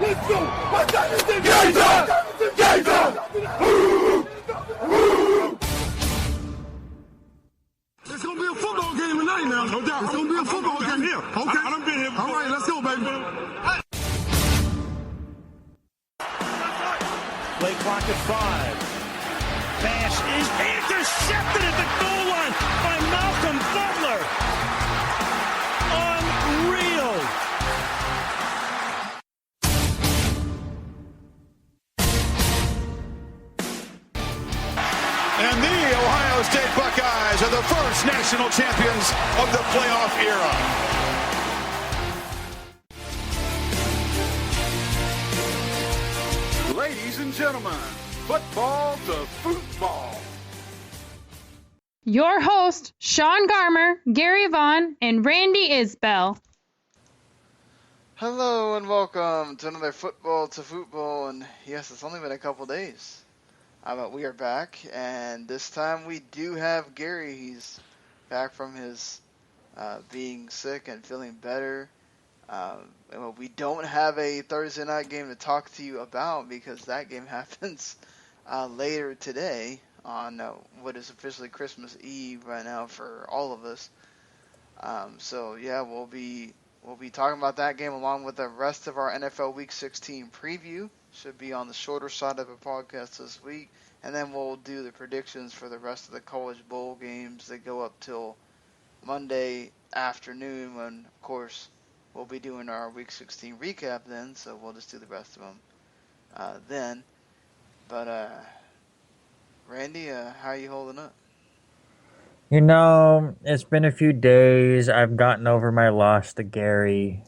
Let's go! What time is it? Game time! Game time! It's gonna be a football game tonight now. No doubt. It's gonna be a football game here. Okay. I done been here. All right, let's go, baby. Play clock at 5. Pass is intercepted at the goal line by Malcolm Butler. Unreal. And the Ohio State Buckeyes are the first national champions of the playoff era. Ladies and gentlemen, football to football. Your host, Sean Garmer, Gary Vaughn, and Randy Isbell. Hello and welcome to another Football to Futbol, and yes, it's only been a couple days, but we are back, and this time we do have Gary. He's back from his being sick and feeling better. We don't have a Thursday night game to talk to you about because that game happens later today on what is officially Christmas Eve right now for all of us. So yeah, we'll be talking about that game along with the rest of our NFL Week 16 preview. Should be on the shorter side of a podcast this week, and then we'll do the predictions for the rest of the college bowl games that go up till Monday afternoon, when of course we'll be doing our Week 16 recap then. So we'll just do the rest of them then. But Randy, how are you holding up? You know, it's been a few days. I've gotten over my loss to Gary,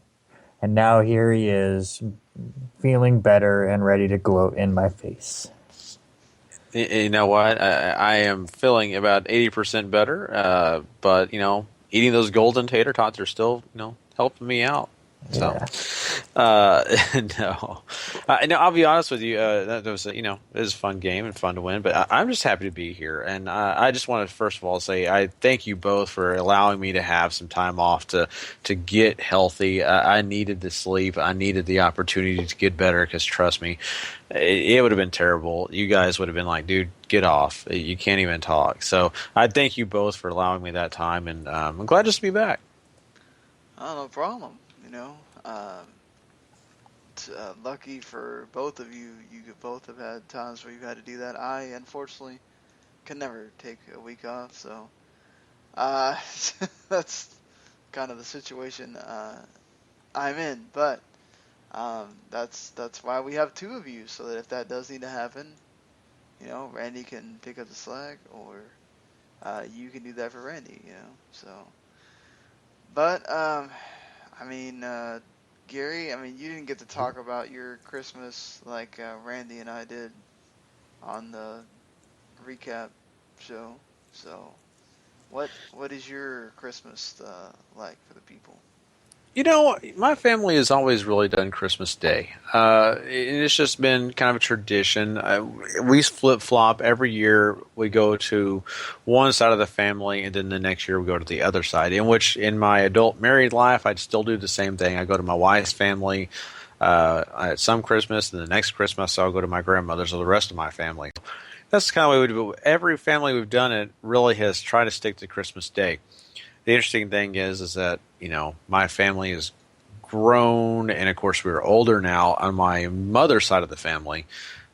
and now here he is, feeling better and ready to gloat in my face. You know what? I am feeling about 80% better, but, eating those golden tater tots are still, helping me out. So, no, I'll be honest with you. That was, it was a fun game and fun to win. But I'm just happy to be here, and I just want to first of all say I thank you both for allowing me to have some time off to get healthy. I needed the sleep. I needed the opportunity to get better because trust me, it would have been terrible. You guys would have been like, dude, get off. You can't even talk. So I thank you both for allowing me that time, and I'm glad just to be back. Oh, no problem. Lucky for both of you, you both have had times where you've had to do that. I, unfortunately, can never take a week off, so that's kind of the situation I'm in. But that's why we have two of you, so that if that does need to happen, Randy can pick up the slack, or you can do that for Randy, So, but Gary, you didn't get to talk about your Christmas like Randy and I did on the recap show. So, what is your Christmas like for the people? My family has always really done Christmas Day. It's just been kind of a tradition. We flip-flop every year. We go to one side of the family, and then the next year we go to the other side, in my adult married life, I'd still do the same thing. I go to my wife's family at some Christmas, and the next Christmas I'll go to my grandmother's or the rest of my family. That's kind of the way we do it. Every family we've done it really has tried to stick to Christmas Day. The interesting thing is that, my family is grown, and of course we're older now on my mother's side of the family.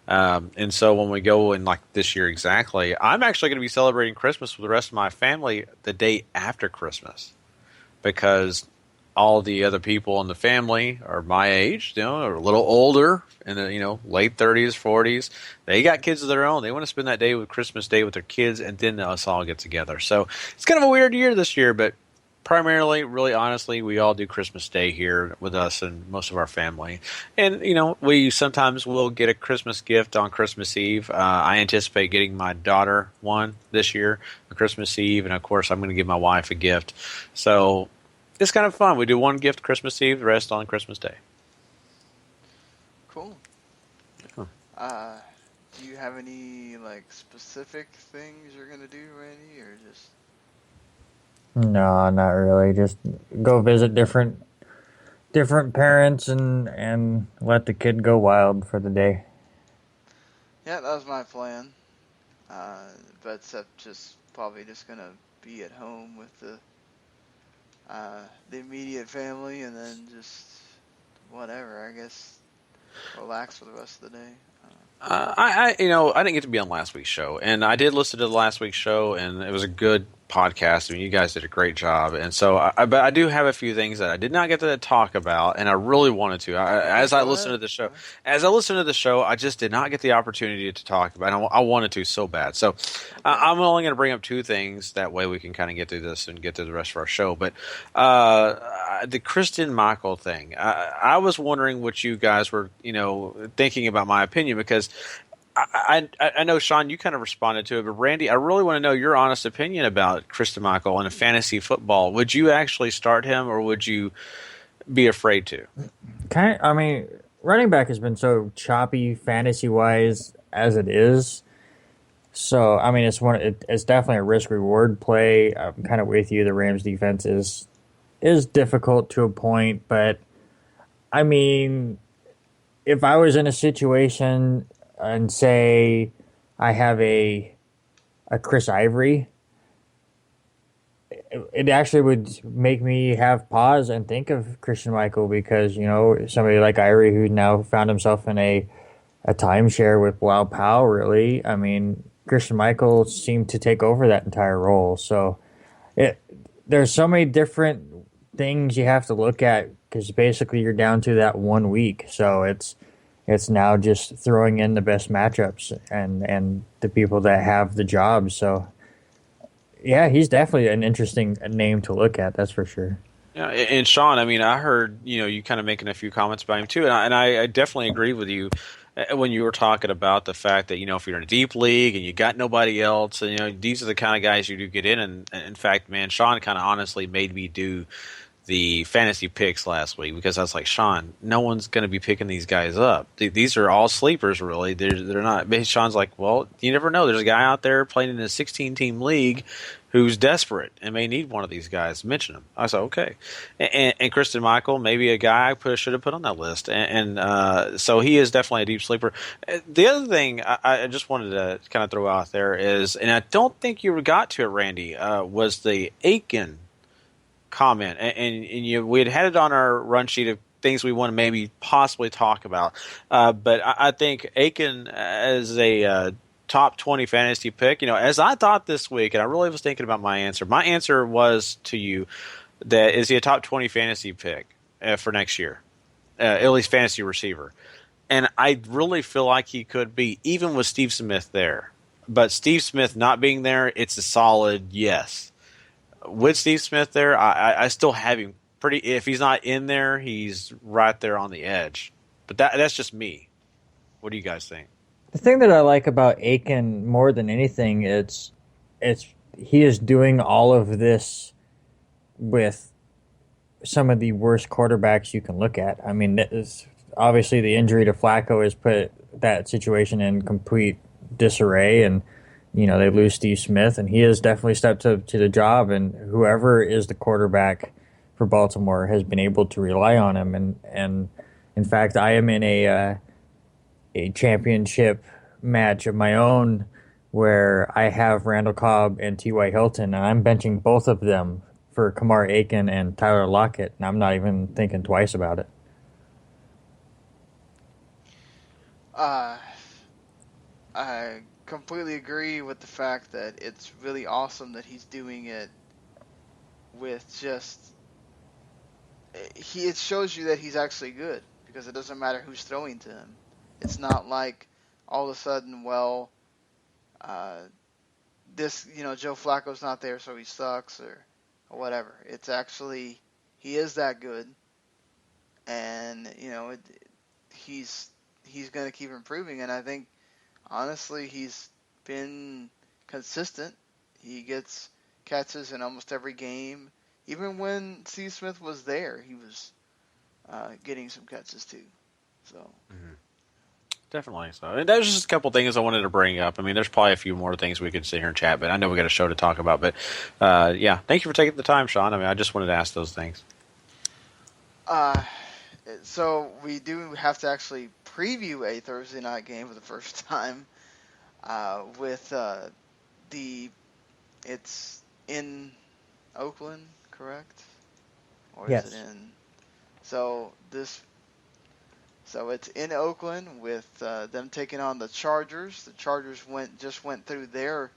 And so when we go in like this year exactly, I'm actually going to be celebrating Christmas with the rest of my family the day after Christmas, because all the other people in the family are my age, are a little older, in the late 30s, 40s. They got kids of their own. They want to spend that day with Christmas Day with their kids, and then us all get together. So it's kind of a weird year this year, but primarily, really honestly, we all do Christmas Day here with us and most of our family. And, we sometimes will get a Christmas gift on Christmas Eve. I anticipate getting my daughter one this year on Christmas Eve, and of course I'm going to give my wife a gift. So it's kind of fun. We do one gift Christmas Eve, the rest on Christmas Day. Cool. Do you have any specific things you're gonna do, Randy, or just? No, not really. Just go visit different different parents and let the kid go wild for the day. Yeah, that was my plan. But except just probably just gonna be at home with the immediate family, and then just whatever, I guess, relax for the rest of the day. I didn't get to be on last week's show, and I did listen to the last week's show, and it was a good podcast. I mean, you guys did a great job, and so but I do have a few things that I did not get to talk about, and I really wanted to. As I listened to the show, I just did not get the opportunity to talk about it. I wanted to so bad. So I'm only going to bring up two things. That way we can kind of get through this and get to the rest of our show. But the Christian Michael thing, I was wondering what you guys were, thinking about my opinion, because I know, Sean, you kind of responded to it, but Randy, I really want to know your honest opinion about Christian Michael in a fantasy football. Would you actually start him, or would you be afraid to? Running back has been so choppy fantasy-wise as it is. So, it's definitely a risk-reward play. I'm kind of with you. The Rams' defense is difficult to a point, but, if I was in a situation and say I have a Chris Ivory, it actually would make me have pause and think of Christian Michael, because, somebody like Ivory, who now found himself in a timeshare with Bilal Powell, really. Christian Michael seemed to take over that entire role. So there's so many different things you have to look at, because basically you're down to that 1 week. So it's now just throwing in the best matchups and the people that have the job. So, yeah, he's definitely an interesting name to look at, that's for sure. Yeah, and Sean, I heard you kind of making a few comments about him too, and I definitely agree with you when you were talking about the fact that if you're in a deep league and you got nobody else, and these are the kind of guys you do get in. And in fact, man, Sean kind of honestly made me do the fantasy picks last week, because I was like, Sean, no one's going to be picking these guys up. These are all sleepers, really. They're not. Sean's like, well, you never know. There's a guy out there playing in a 16-team league who's desperate and may need one of these guys. Mention him. I said, okay. And Christian Michael, maybe a guy I should have put on that list. And so he is definitely a deep sleeper. The other thing I just wanted to kind of throw out there is, and I don't think you got to it, Randy, was the Aiken comment, and we had it on our run sheet of things we want to maybe possibly talk about, but I think Aiken as a top 20 fantasy pick, as I thought this week, and I really was thinking about my answer was to you, that is he a top 20 fantasy pick for next year, at least fantasy receiver, and I really feel like he could be, even with Steve Smith there. But Steve Smith not being there, it's a solid yes. With Steve Smith there, I still have him pretty. If he's not in there, he's right there on the edge. But that's just me. What do you guys think? The thing that I like about Aiken more than anything, it's he is doing all of this with some of the worst quarterbacks you can look at. Obviously the injury to Flacco has put that situation in complete disarray, and they lose Steve Smith, and he has definitely stepped up to the job, and whoever is the quarterback for Baltimore has been able to rely on him. And in fact, I am in a championship match of my own where I have Randall Cobb and T.Y. Hilton, and I'm benching both of them for Kamar Aiken and Tyler Lockett, and I'm not even thinking twice about it. I completely agree with the fact that it's really awesome that he's doing it with it shows you that he's actually good, because it doesn't matter who's throwing to him. It's not like all of a sudden, Joe Flacco's not there, so he sucks or whatever. It's actually, he is that good, and he's going to keep improving, and I think honestly, he's been consistent. He gets catches in almost every game. Even when Steve Smith was there, he was getting some catches too. So, Definitely. So, and that was just a couple things I wanted to bring up. There's probably a few more things we could sit here and chat, but I know we got a show to talk about. But yeah, thank you for taking the time, Sean. I just wanted to ask those things. So we do have to actually preview a Thursday night game for the first time with it's in Oakland, correct? Or Yes. is it in? So it's in Oakland with them taking on the Chargers. The Chargers just went through their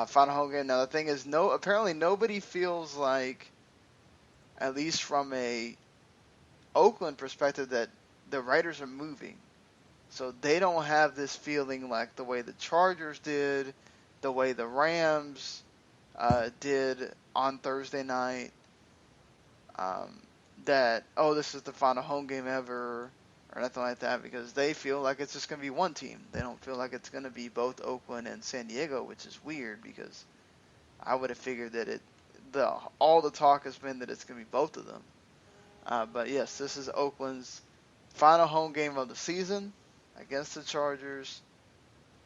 final home game. Now the thing is, apparently nobody feels like, at least from a Oakland perspective, that the Raiders are moving. So they don't have this feeling like the way the Chargers did, the way the Rams did on Thursday night, that, this is the final home game ever, or nothing like that, because they feel like it's just going to be one team. They don't feel like it's going to be both Oakland and San Diego, which is weird, because I would have figured that all the talk has been that it's going to be both of them. But yes, this is Oakland's final home game of the season against the Chargers.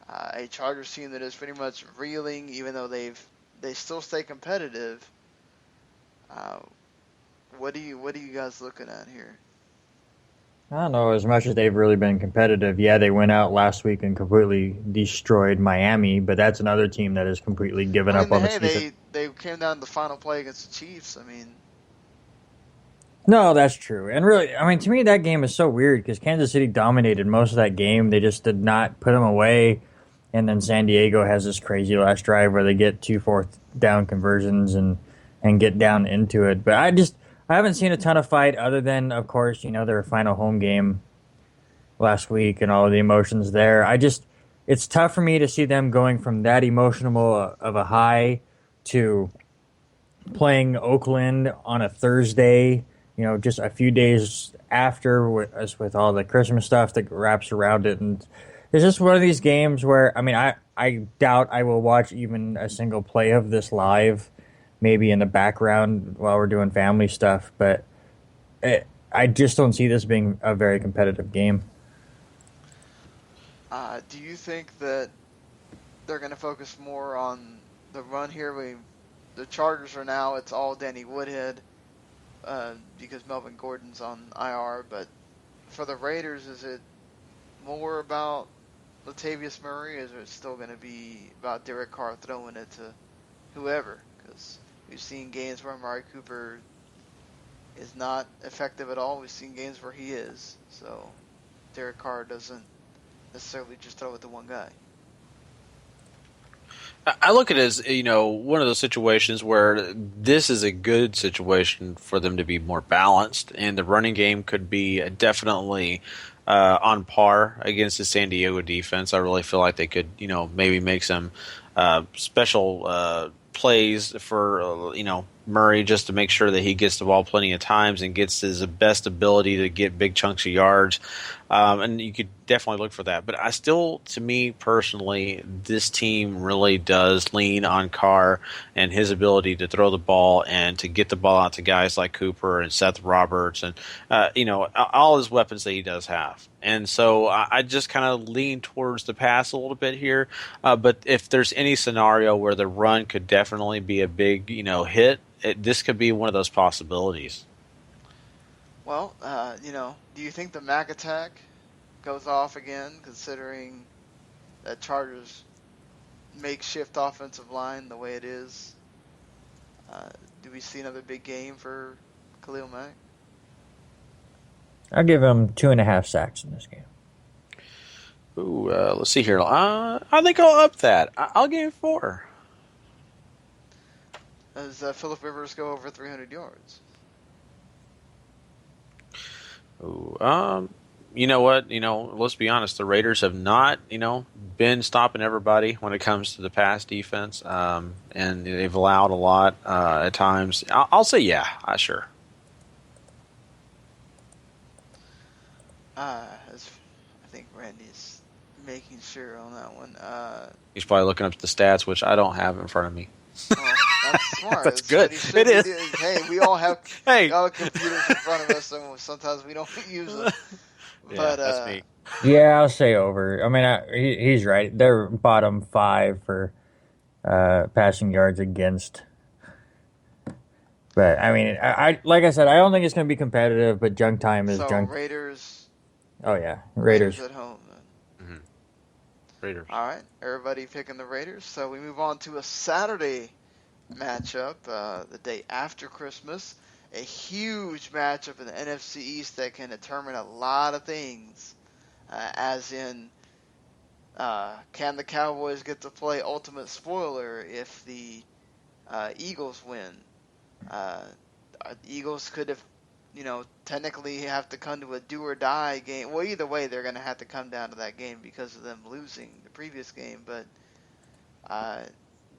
A Chargers team that is pretty much reeling, even though they still stay competitive. What are you guys looking at here? I don't know as much as they've really been competitive. Yeah, they went out last week and completely destroyed Miami, but that's another team that has completely given up on the season. They came down to the final play against the Chiefs. I mean, no, that's true. And really, I mean, to me, that game is so weird because Kansas City dominated most of that game. They just did not put them away. And then San Diego has this crazy last drive where they get 2 4th-down conversions and get down into it. But I haven't seen a ton of fight other than, of course, their final home game last week and all of the emotions there. It's tough for me to see them going from that emotional of a high to playing Oakland on a Thursday, just a few days after with all the Christmas stuff that wraps around it. And it's just one of these games where, I mean, I doubt I will watch even a single play of this live, maybe in the background while we're doing family stuff, but I just don't see this being a very competitive game. Do you think that they're going to focus more on the run here? The Chargers are now, it's all Danny Woodhead because Melvin Gordon's on IR, but for the Raiders, is it more about Latavius Murray, or is it still going to be about Derek Carr throwing it to whoever? Because we've seen games where Amari Cooper is not effective at all. We've seen games where he is. So Derek Carr doesn't necessarily just throw it to one guy. I look at it as, one of those situations where this is a good situation for them to be more balanced, and the running game could be definitely on par against the San Diego defense. I really feel like they could, maybe make some special plays for, Murray, just to make sure that he gets the ball plenty of times and gets his best ability to get big chunks of yards. And you could definitely look for that. But to me personally, this team really does lean on Carr and his ability to throw the ball and to get the ball out to guys like Cooper and Seth Roberts and, all his weapons that he does have. And so I just kind of lean towards the pass a little bit here. But if there's any scenario where the run could definitely be a big, hit, this could be one of those possibilities. Well, do you think the Mac attack goes off again, considering that Chargers makeshift offensive line the way it is? Do we see another big game for Khalil Mack? I'll give him 2.5 sacks in this game. Ooh, let's see here. I think I'll up that. I'll give him 4. Does Phillip Rivers go over 300 yards? Ooh, you know what? Let's be honest. The Raiders have not, been stopping everybody when it comes to the pass defense, and they've allowed a lot at times. I'll say, yeah, sure. I think Randy's making sure on that one. He's probably looking up the stats, which I don't have in front of me. Well, that's smart. That's good. It is. Hey, we all have computers in front of us, and sometimes we don't use them. Yeah, But that's me. Yeah, I'll say over. I mean, he's right. They're bottom 5 for passing yards against But I mean, I like I said, I don't think it's going to be competitive. But junk time is So junk. Raiders, Oh yeah, Raiders Raiders. at home. Then. Mhm. Raiders. All right, everybody picking the Raiders. So we move on to a Saturday matchup, the day after Christmas. A huge matchup in the NFC East that can determine a lot of things, as in, can the Cowboys get to play ultimate spoiler if the Eagles win? The Eagles could have, technically have to come to a do or die game. Well, either way, they're going to have to come down to that game because of them losing the previous game. But uh,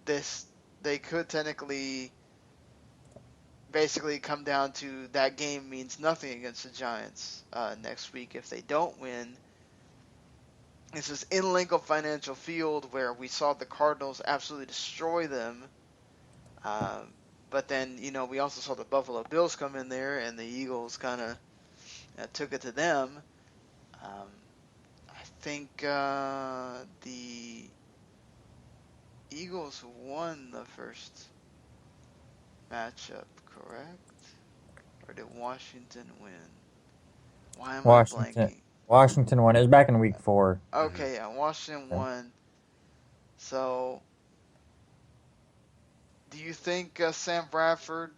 they could technically basically come down to that game means nothing against the Giants next week if they don't win. This is in Lincoln Financial Field where we saw the Cardinals absolutely destroy them. But then, we also saw the Buffalo Bills come in there, and the Eagles kind of took it to them. I think the Eagles won the first matchup, correct? Or did Washington win? Why am I blanking? Washington won. It was back in week 4. Okay, yeah, Washington won. So, do you think Sam Bradford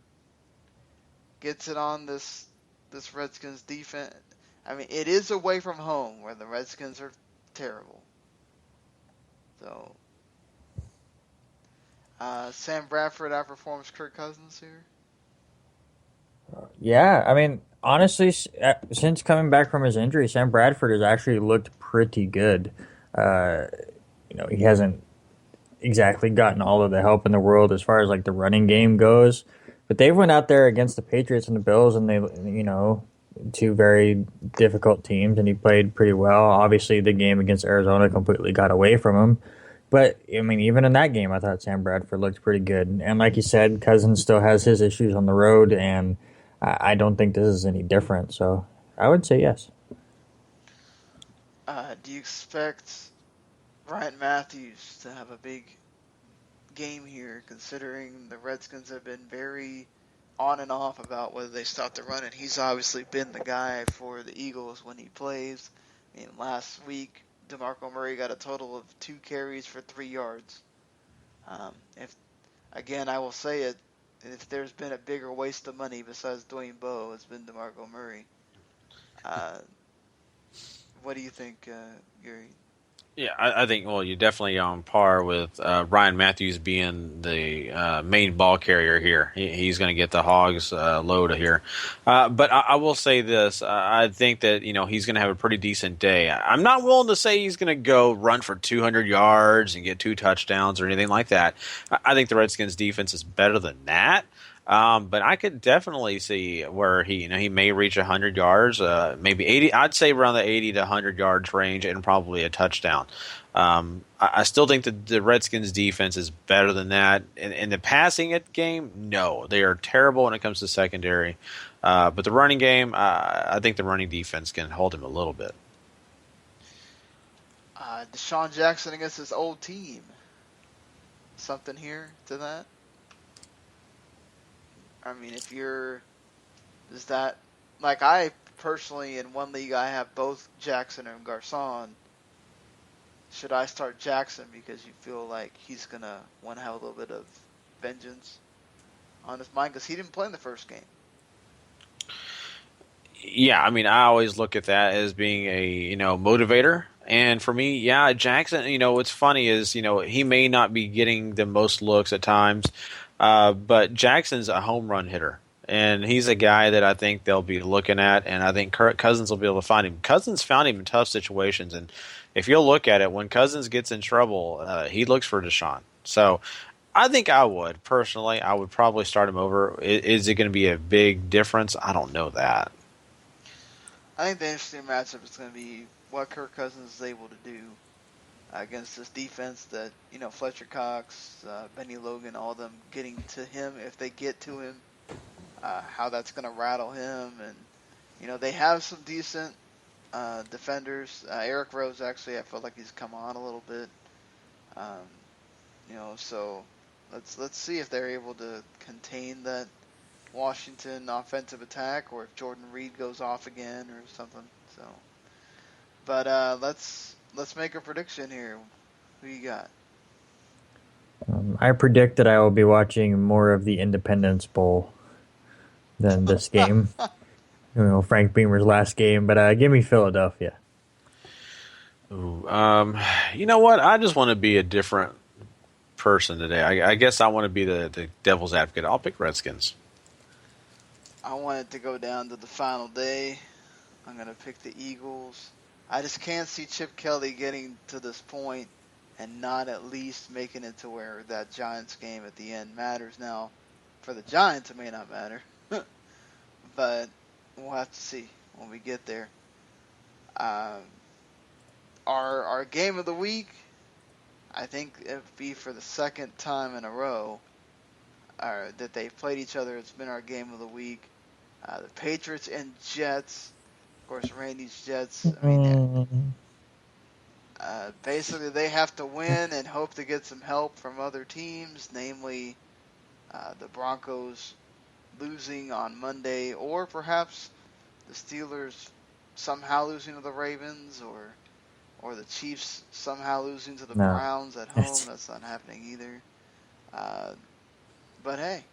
gets it on this Redskins defense? I mean, it is away from home where the Redskins are terrible. So, Sam Bradford outperforms Kirk Cousins here. Yeah, I mean, honestly, since coming back from his injury, Sam Bradford has actually looked pretty good. Uh, he hasn't exactly gotten all of the help in the world as far as like the running game goes, but they went out there against the Patriots and the Bills, and they, two very difficult teams, and he played pretty well. Obviously, the game against Arizona completely got away from him. But, I mean, even in that game, I thought Sam Bradford looked pretty good. And like you said, Cousins still has his issues on the road, and I don't think this is any different. So I would say yes. Do you expect Ryan Matthews to have a big game here, considering the Redskins have been very on and off about whether they stop the run, and he's obviously been the guy for the Eagles when he plays. I mean, last week, DeMarco Murray got a total of 2 carries for 3 yards. I will say it, if there's been a bigger waste of money besides Dwayne Bowe, it's been DeMarco Murray. What do you think, Gary? Yeah, I think, well, you're definitely on par with Ryan Matthews being the main ball carrier here. He's going to get the Hogs load here. But I will say this. I think that, he's going to have a pretty decent day. I'm not willing to say he's going to go run for 200 yards and get 2 touchdowns or anything like that. I think the Redskins defense is better than that. But I could definitely see where he may reach 100 yards, maybe 80. I'd say around the 80 to 100 yards range, and probably a touchdown. I still think that the Redskins defense is better than that. In the passing game, no, they are terrible when it comes to secondary. But the running game, I think the running defense can hold him a little bit. Deshaun Jackson against his old team. Something here to that? I mean, is that, like, I personally, in one league, I have both Jackson and Garcon. Should I start Jackson because you feel like he's going to want to have a little bit of vengeance on his mind? Because he didn't play in the first game. Yeah, I mean, I always look at that as being a, motivator. And for me, yeah, Jackson, what's funny is, he may not be getting the most looks at times, but Jackson's a home run hitter. And he's a guy that I think they'll be looking at, and I think Cousins will be able to find him. Cousins found him in tough situations, and if you'll look at it, when Cousins gets in trouble, he looks for Deshaun. So I think I would probably start him over. Is it going to be a big difference? I don't know that. I think the interesting matchup is going to be what Kirk Cousins is able to do against this defense that, Fletcher Cox, Benny Logan, all of them getting to him if they get to him, how that's going to rattle him. And, they have some decent defenders. Eric Rose, actually, I feel like he's come on a little bit. So let's see if they're able to contain that Washington offensive attack, or if Jordan Reed goes off again or something. So, but let's make a prediction here. Who you got? I predict that I will be watching more of the Independence Bowl than this game. Frank Beamer's last game, but give me Philadelphia. Ooh, you know what? I just want to be a different person today. I guess I want to be the devil's advocate. I'll pick Redskins. I want it to go down to the final day. I'm going to pick the Eagles. I just can't see Chip Kelly getting to this point and not at least making it to where that Giants game at the end matters. Now, for the Giants, it may not matter. But we'll have to see when we get there. Our game of the week, I think it would be for the second time in a row that they've played each other. It's been our game of the week. The Patriots and Jets. Of course, Randy's Jets. I mean, basically they have to win and hope to get some help from other teams, namely the Broncos losing on Monday, or perhaps the Steelers somehow losing to the Ravens, or the Chiefs somehow losing to the Browns at home. That's not happening either. But hey,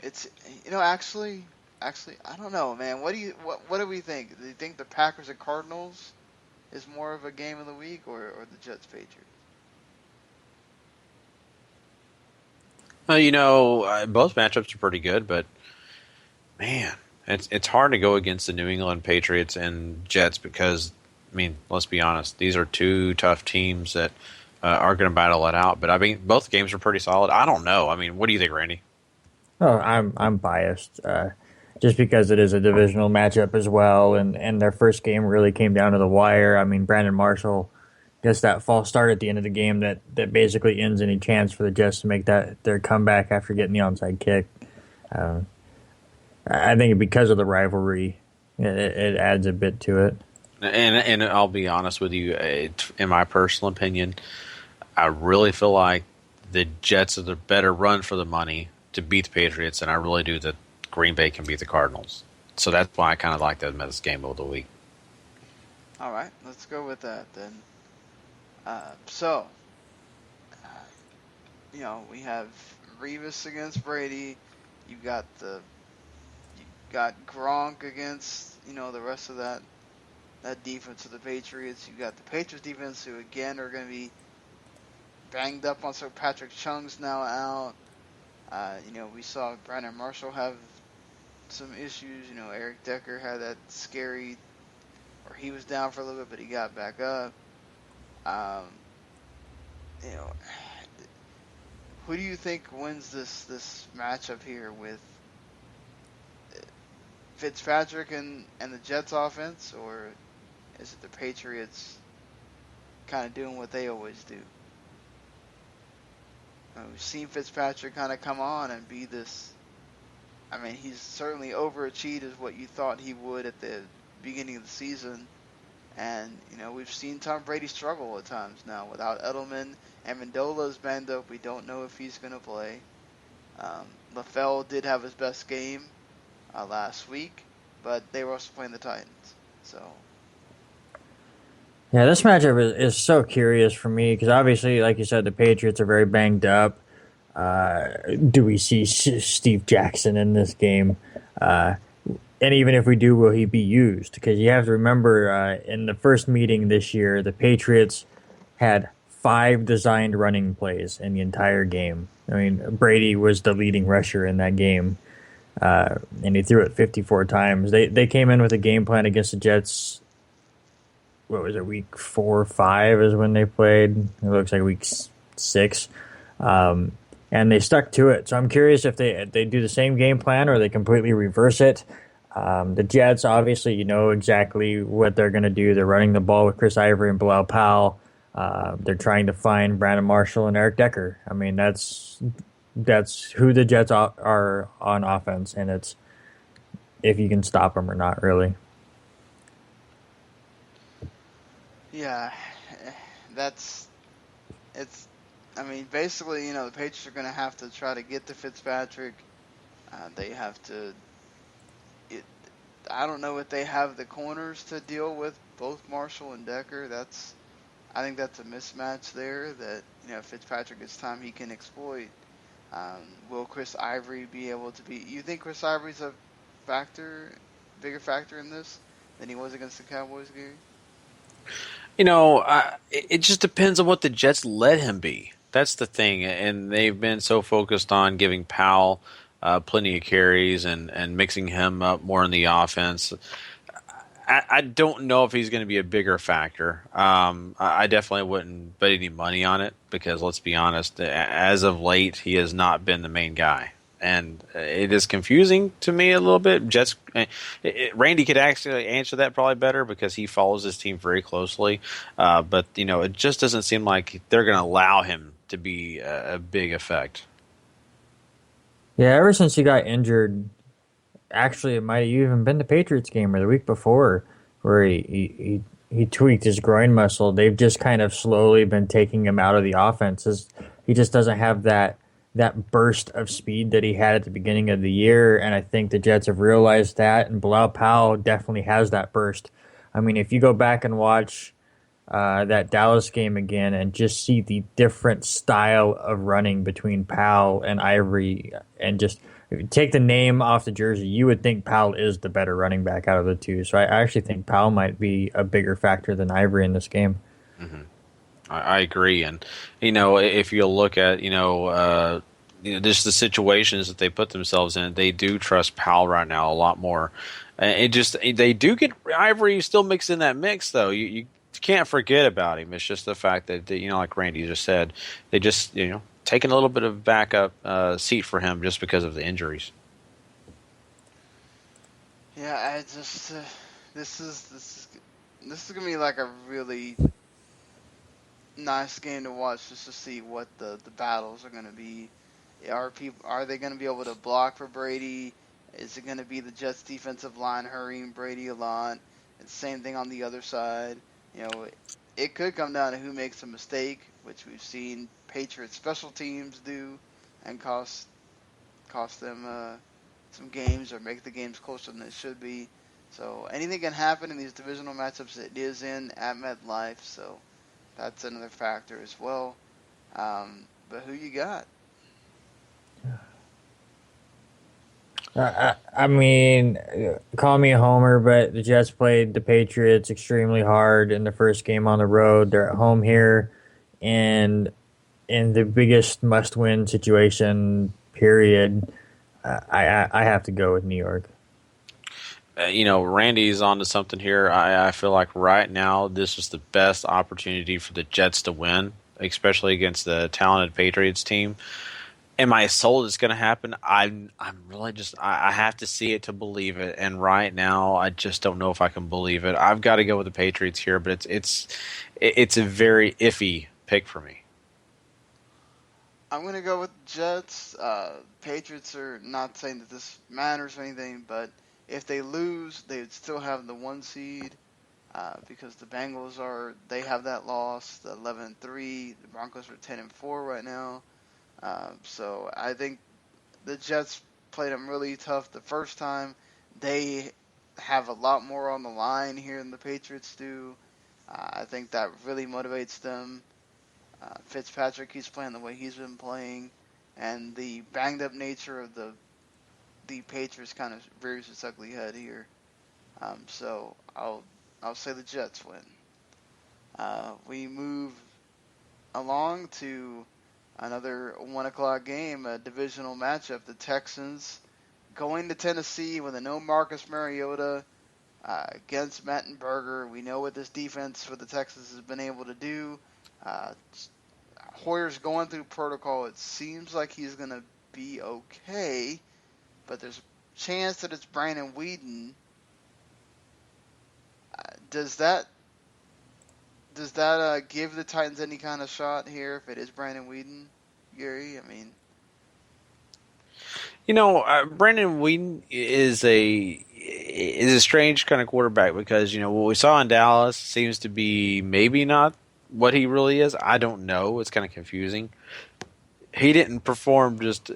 it's actually I don't know, man. What do we think? Do you think the Packers and Cardinals is more of a game of the week, or the Jets Patriots? Both matchups are pretty good, but man, it's hard to go against the New England Patriots and Jets because, I mean, let's be honest, these are two tough teams that are going to battle it out. But I mean, both games are pretty solid. I don't know. I mean, what do you think, Randy? Oh, I'm biased, just because it is a divisional matchup as well, and their first game really came down to the wire. I mean, Brandon Marshall gets that false start at the end of the game that basically ends any chance for the Jets to make their comeback after getting the onside kick. I think because of the rivalry, it adds a bit to it. And I'll be honest with you, in my personal opinion, I really feel like the Jets are the better run for the money to beat the Patriots, and I really do that Green Bay can beat the Cardinals. So that's why I kind of like them as game of the week. All right, let's go with that then. We have Revis against Brady. You got Gronk against the rest of that defense of the Patriots. You got the Patriots defense, who again are going to be banged up on. So Patrick Chung's now out. We saw Brandon Marshall have some issues. Eric Decker had that scary, or he was down for a little bit, but he got back up. Who do you think wins this matchup here with Fitzpatrick and the Jets offense, or is it the Patriots kind of doing what they always do? We've seen Fitzpatrick kind of come on and be this. I mean, he's certainly overachieved as what you thought he would at the beginning of the season. And, we've seen Tom Brady struggle at times now without Edelman. Amendola's banged up. We don't know if he's going to play. LaFell did have his best game last week, but they were also playing the Titans. So, yeah, this matchup is so curious for me because obviously, like you said, the Patriots are very banged up. Do we see Steve Jackson in this game? And even if we do, will he be used? Because you have to remember, in the first meeting this year, the Patriots had 5 designed running plays in the entire game. I mean, Brady was the leading rusher in that game, and he threw it 54 times. They came in with a game plan against the Jets. What was it, week 4 or 5 is when they played. It looks like week 6. And they stuck to it. So I'm curious if they do the same game plan or they completely reverse it. The Jets, obviously, exactly what they're going to do. They're running the ball with Chris Ivory and Bilal Powell. They're trying to find Brandon Marshall and Eric Decker. I mean, that's who the Jets are on offense, and it's if you can stop them or not, really. Yeah, it's I mean, basically, the Patriots are going to have to try to get to Fitzpatrick. They have to. It, I don't know if they have the corners to deal with both Marshall and Decker. I think that's a mismatch there that Fitzpatrick, it's time he can exploit. Will Chris Ivory be able to be? You think Chris Ivory's a bigger factor in this than he was against the Cowboys, Gary? It just depends on what the Jets let him be. That's the thing, and they've been so focused on giving Powell plenty of carries and mixing him up more in the offense. I don't know if he's going to be a bigger factor. I definitely wouldn't bet any money on it because, let's be honest, as of late, he has not been the main guy. And it is confusing to me a little bit. Randy could actually answer that probably better because he follows his team very closely. But it just doesn't seem like they're going to allow him to be a big effect. Yeah, ever since he got injured, actually, it might have even been the Patriots game or the week before where he tweaked his groin muscle. They've just kind of slowly been taking him out of the offense. He just doesn't have that burst of speed that he had at the beginning of the year, and I think the Jets have realized that, and Bilal Powell definitely has that burst. I mean, if you go back and watch that Dallas game again and just see the different style of running between Powell and Ivory, and just if you take the name off the jersey, you would think Powell is the better running back out of the two. So I actually think Powell might be a bigger factor than Ivory in this game. Mm-hmm. I agree, and if you look at just the situations that they put themselves in, they do trust Powell right now a lot more. And they do get Ivory still mixed in that mix, though. You can't forget about him. It's just the fact that like Randy just said, they just taking a little bit of backup seat for him just because of the injuries. Yeah, I just this is gonna be like a really nice game to watch just to see what the battles are going to be. Are they going to be able to block for Brady? Is it going to be the Jets defensive line hurrying Brady a lot? It's the same thing on the other side. It could come down to who makes a mistake, which we've seen Patriots special teams do and cost them some games or make the games closer than it should be. So anything can happen in these divisional matchups. It is at MetLife, so that's another factor as well. But who you got? I mean, call me a homer, but the Jets played the Patriots extremely hard in the first game on the road. They're at home here, and in the biggest must-win situation, period, I have to go with New York. Randy's onto something here. I feel like right now this is the best opportunity for the Jets to win, especially against the talented Patriots team. Am I sold it's going to happen? I'm really just I have to see it to believe it, and right now I just don't know if I can believe it. I've got to go with the Patriots here, but it's a very iffy pick for me. I'm going to go with Jets. Patriots are not saying that this matters or anything, but if they lose, they would still have the 1 seed because the Bengals they have that loss, the 11-3. The Broncos are 10-4 right now. So I think the Jets played them really tough the first time. They have a lot more on the line here than the Patriots do. I think that really motivates them. Fitzpatrick, he's playing the way he's been playing, and the banged up nature of the Patriots kind of rears its ugly head here. So I'll say the Jets win. We move along to another 1 o'clock game, a divisional matchup. The Texans going to Tennessee with a no Marcus Mariota against Mettenberger. We know what this defense for the Texans has been able to do. Hoyer's going through protocol. It seems like he's going to be okay, but there's a chance that it's Brandon Weeden. Does that give the Titans any kind of shot here if it is Brandon Weeden, Gary? I mean, Brandon Weeden is a strange kind of quarterback because what we saw in Dallas seems to be maybe not what he really is, I don't know. It's kind of confusing. He didn't perform just,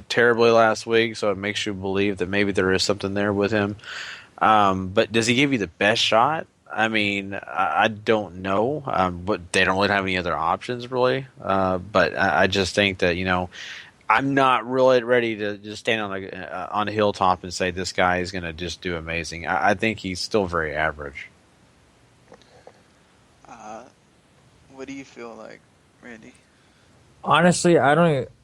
terribly last week, so it makes you believe that maybe there is something there with him. But does he give you the best shot? I mean, I don't know. But they don't really have any other options, really. But I just think that, I'm not really ready to just stand on a hilltop and say this guy is going to just do amazing. I think he's still very average. What do you feel like, Randy? Honestly, I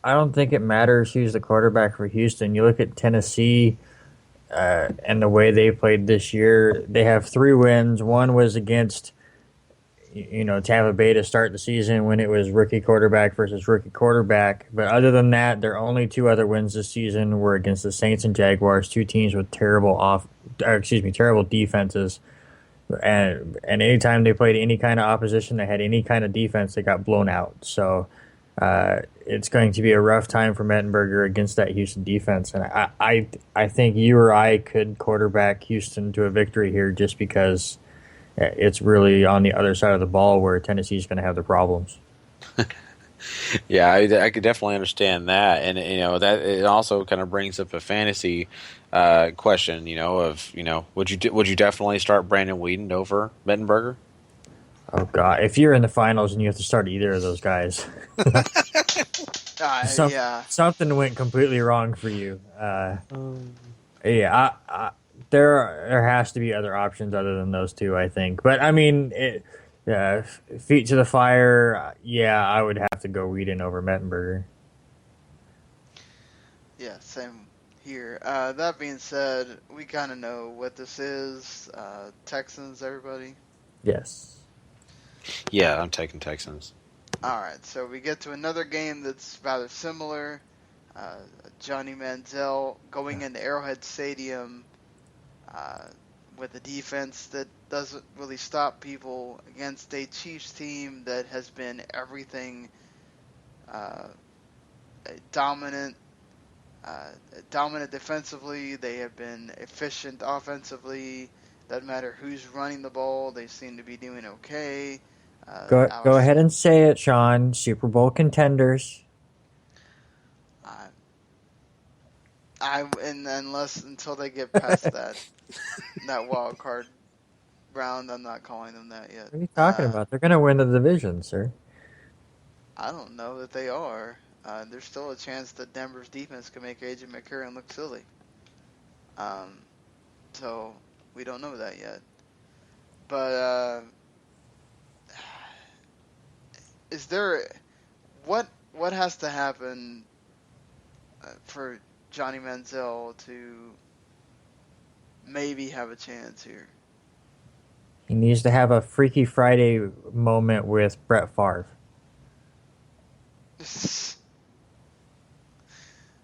don't think it matters who's the quarterback for Houston. You look at Tennessee and the way they played this year. They have 3 wins. One was against Tampa Bay to start the season when it was rookie quarterback versus rookie quarterback. But other than that, their only 2 other wins this season were against the Saints and Jaguars, 2 teams with terrible defenses. And anytime they played any kind of opposition that had any kind of defense, they got blown out. So it's going to be a rough time for Mettenberger against that Houston defense. And I think you or I could quarterback Houston to a victory here just because it's really on the other side of the ball where Tennessee's going to have the problems. Yeah, I could definitely understand that, and that it also kind of brings up a fantasy question. Would you definitely start Brandon Weeden over Mettenberger? Oh God! If you're in the finals and you have to start either of those guys, Yeah. something went completely wrong for you. There has to be other options other than those 2, I think. But I mean, feet to the fire. Yeah, I would have to go Weeden over Mettenberger. Yeah, same here. That being said, we kind of know what this is. Texans, everybody? Yes. Yeah, I'm taking Texans. All right, so we get to another game that's rather similar. Johnny Manziel going into Arrowhead Stadium with a defense that doesn't really stop people against a Chiefs team that has been everything dominant defensively. They have been efficient offensively. Doesn't matter who's running the ball. They seem to be doing okay. Go ahead and say it, Sean. Super Bowl contenders. Until they get past that wild card round, I'm not calling them that yet. What are you talking about? They're going to win the division, sir. I don't know that they are. There's still a chance that Denver's defense can make AJ McCarron look silly. So we don't know that yet. But is there what has to happen for Johnny Manziel to maybe have a chance here? He needs to have a Freaky Friday moment with Brett Favre.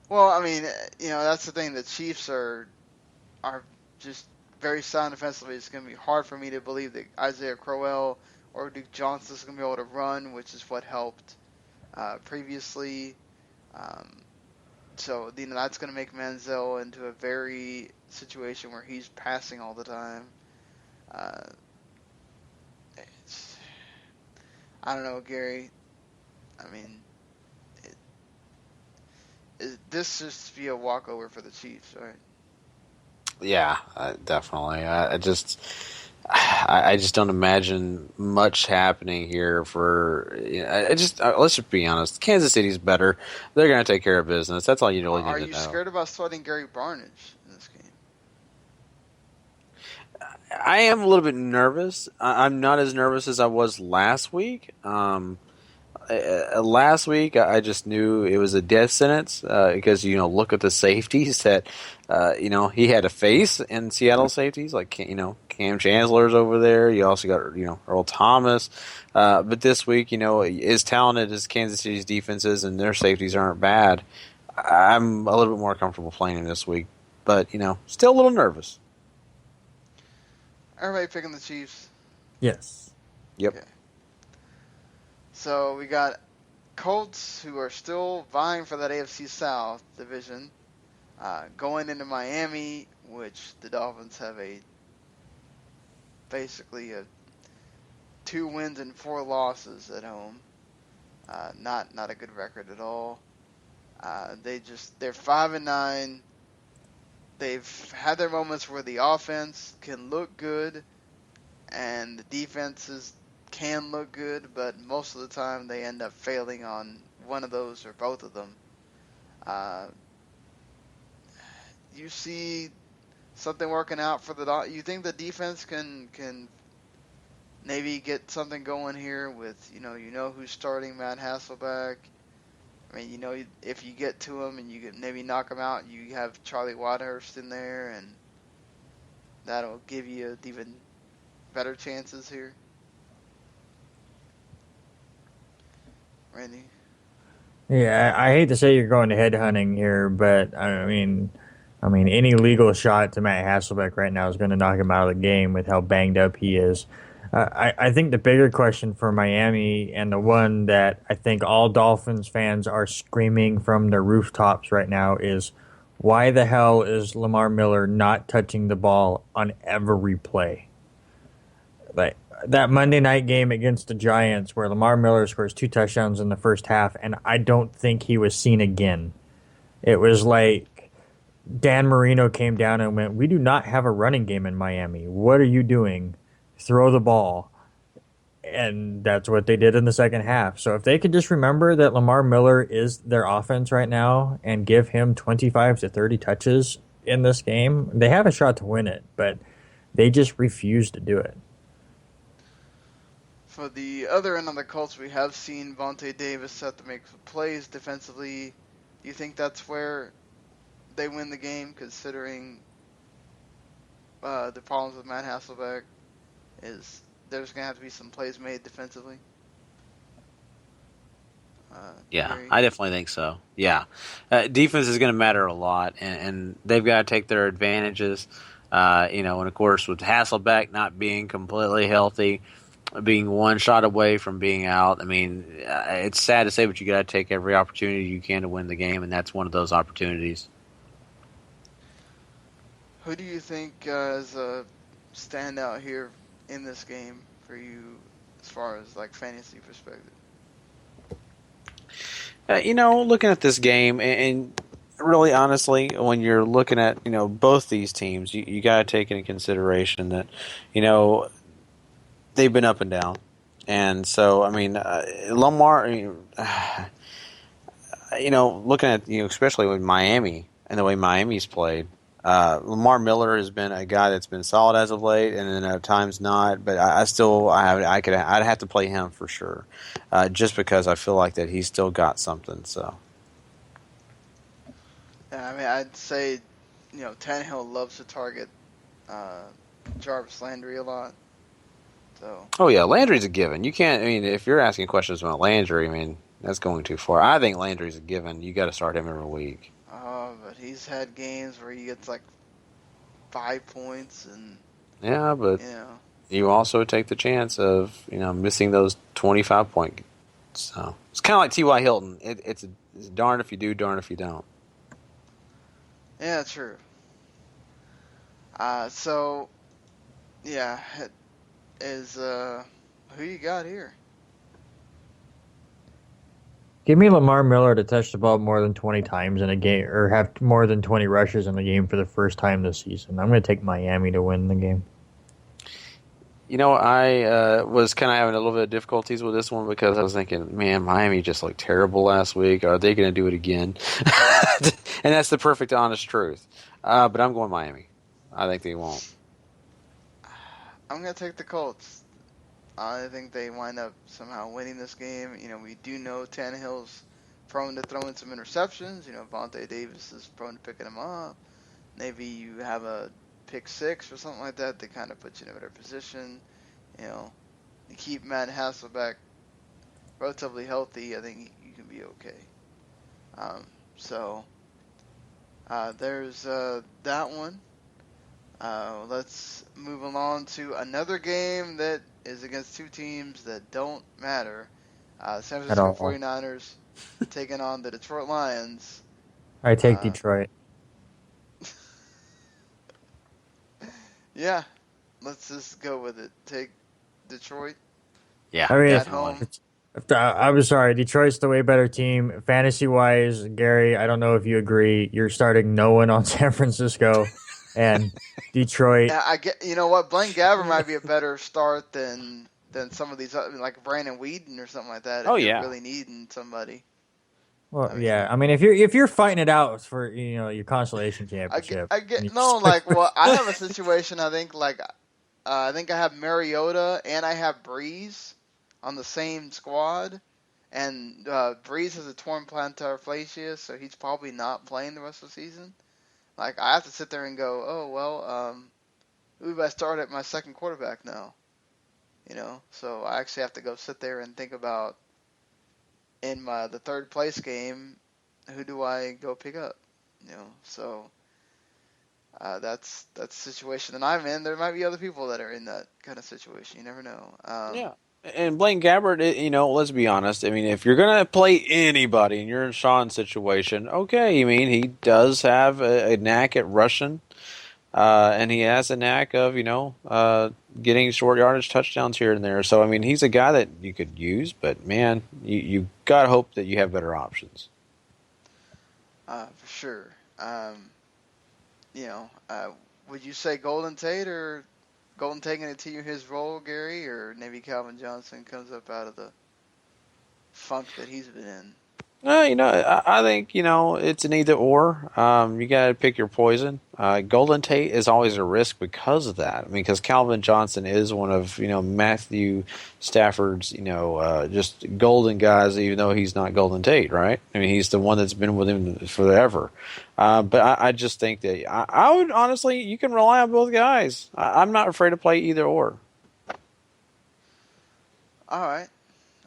Well, I mean, that's the thing. The Chiefs are just very sound defensively. It's going to be hard for me to believe that Isaiah Crowell or Duke Johnson is going to be able to run, which is what helped previously. So, that's going to make Manziel into a very situation where he's passing all the time. I don't know, Gary. I mean, this just be a walkover for the Chiefs, right? Yeah, definitely. I just don't imagine much happening here. Let's just be honest. Kansas City's better. They're going to take care of business. That's all you really need to know. Are you scared about starting Gary Barnidge in this game? I am a little bit nervous. I'm not as nervous as I was last week. Last week, I just knew it was a death sentence because, look at the safeties that, he had to face in Seattle safeties, like, Cam Chancellor's over there. You also got, Earl Thomas. But this week, as talented as Kansas City's defense is and their safeties aren't bad, I'm a little bit more comfortable playing him this week. But, still a little nervous. Everybody picking the Chiefs? Yes. Yep. Okay. So we got Colts, who are still vying for that AFC South division, going into Miami, which the Dolphins have basically a 2 wins and 4 losses at home. Not a good record at all. They're 5-9. They've had their moments where the offense can look good and the defenses can look good, but most of the time they end up failing on one of those or both of them. You see something working out for you think the defense can maybe get something going here with, you know who's starting, Matt Hasselbeck. I mean, if you get to him and you can maybe knock him out, you have Charlie Wathurst in there, and that'll give you even better chances here. Randy? Yeah, I hate to say you're going to headhunting here, but I mean, any legal shot to Matt Hasselbeck right now is going to knock him out of the game with how banged up he is. I think the bigger question for Miami, and the one that I think all Dolphins fans are screaming from the rooftops right now, is why the hell is Lamar Miller not touching the ball on every play? Like that Monday night game against the Giants where Lamar Miller scores 2 touchdowns in the first half, and I don't think he was seen again. It was like Dan Marino came down and went, "We do not have a running game in Miami. What are you doing? Throw the ball." And that's what they did in the second half. So if they could just remember that Lamar Miller is their offense right now and give him 25 to 30 touches in this game, they have a shot to win it, but they just refuse to do it. For the other end of the Colts, we have seen Vontae Davis set to make plays defensively. Do you think that's where they win the game, considering the problems with Matt Hasselbeck? Is there's going to have to be some plays made defensively? Yeah, Gary? I definitely think so. Yeah. Defense is going to matter a lot, and they've got to take their advantages. And of course, with Hasselbeck not being completely healthy, being one shot away from being out, I mean, it's sad to say, but you got to take every opportunity you can to win the game, and that's one of those opportunities. Who do you think is a standout here in this game for you as far as like fantasy perspective? Looking at this game, and really honestly, when you're looking at both these teams, you got to take into consideration that they've been up and down, and so I mean Lamar, looking at especially with Miami and the way Miami's played. Lamar Miller has been a guy that's been solid as of late, and then at times not. But I'd have to play him for sure, just because I feel like that he's still got something. So, yeah, I mean, I'd say Tannehill loves to target Jarvis Landry a lot. So. Oh yeah, Landry's a given. You can't. I mean, if you're asking questions about Landry, I mean that's going too far. I think Landry's a given. You got to start him every week. But he's had games where he gets like 5 points, and yeah, but you also take the chance of missing those 25-point. So it's kind of like T.Y. Hilton. It's darn if you do, darn if you don't. Yeah, true. So yeah, is who you got here? Give me Lamar Miller to touch the ball more than 20 times in a game, or have more than 20 rushes in the game for the first time this season. I'm going to take Miami to win the game. I was kind of having a little bit of difficulties with this one because I was thinking, man, Miami just looked terrible last week. Are they going to do it again? And that's the perfect, honest truth. But I'm going Miami. I think they won't. I'm going to take the Colts. I think they wind up somehow winning this game. We do know Tannehill's prone to throwing some interceptions. Vontae Davis is prone to picking them up. Maybe you have a pick 6 or something like that kind of puts you in a better position. You keep Matt Hasselbeck relatively healthy, I think you can be okay. There's that one. Let's move along to another game that is against 2 teams that don't matter. San Francisco 49ers taking on the Detroit Lions. I take Detroit. Yeah, let's just go with it. Take Detroit. Yeah, I mean, at definitely. home. I'm sorry. Detroit's the way better team. Fantasy-wise, Gary, I don't know if you agree. You're starting no one on San Francisco and Detroit. Yeah, I get. You know what? Blaine Gabbert might be a better start than some of these, like Brandon Whedon or something like that. Oh If you're yeah. really needing somebody, Well, I yeah. mean, I mean, if you're fighting it out for your consolation championship, I and get you no, start like, well, I have a situation. I think like I think I have Mariota and I have Breeze on the same squad, and Breeze has a torn plantar fascia, so he's probably not playing the rest of the season. Like I have to sit there and go, oh well, who do I start at my second quarterback now? So I actually have to go sit there and think about in the third place game, who do I go pick up? So that's the situation that I'm in. There might be other people that are in that kind of situation. You never know. Yeah. And Blaine Gabbert, let's be honest. I mean, if you're going to play anybody and you're in Sean's situation, okay, I mean, he does have a knack at rushing, and he has a knack of, getting short yardage touchdowns here and there. So, I mean, he's a guy that you could use, but, man, you got to hope that you have better options. For sure. Would you say Golden Tate or Golden Tate going to continue his role, Gary, or maybe Calvin Johnson comes up out of the funk that he's been in? I think, it's an either or. You got to pick your poison. Golden Tate is always a risk because of that. I mean, because Calvin Johnson is one of, Matthew Stafford's, just golden guys, even though he's not Golden Tate, right? I mean, he's the one that's been with him forever. But I just think that I would honestly, you can rely on both guys. I'm not afraid to play either or. All right.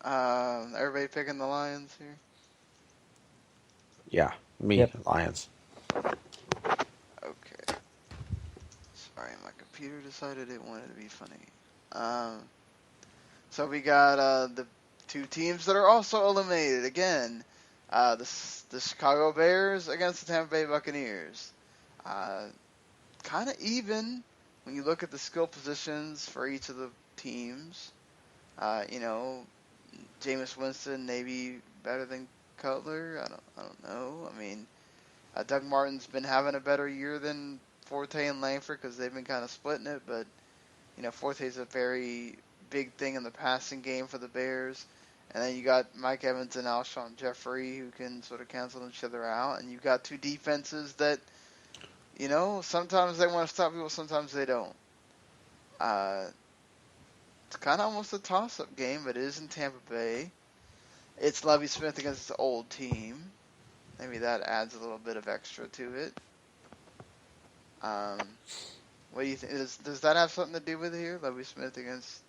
Everybody picking the Lions here? Yeah, me, Yep. Lions. Okay. Sorry, my computer decided it wanted to be funny. So we got the two teams that are also eliminated again. The Chicago Bears against the Tampa Bay Buccaneers. Kind of even when you look at the skill positions for each of the teams. Jameis Winston maybe better than Cutler. I don't know. I mean, Doug Martin's been having a better year than Forte and Langford because they've been kind of splitting it. But Forte's a very big thing in the passing game for the Bears. And then you got Mike Evans and Alshon Jeffrey who can sort of cancel each other out. And you've got two defenses that, sometimes they want to stop people, sometimes they don't. It's kind of almost a toss-up game, but it is in Tampa Bay. It's Lovie Smith against his old team. Maybe that adds a little bit of extra to it. What do you think? Does that have something to do with it here? Lovie Smith against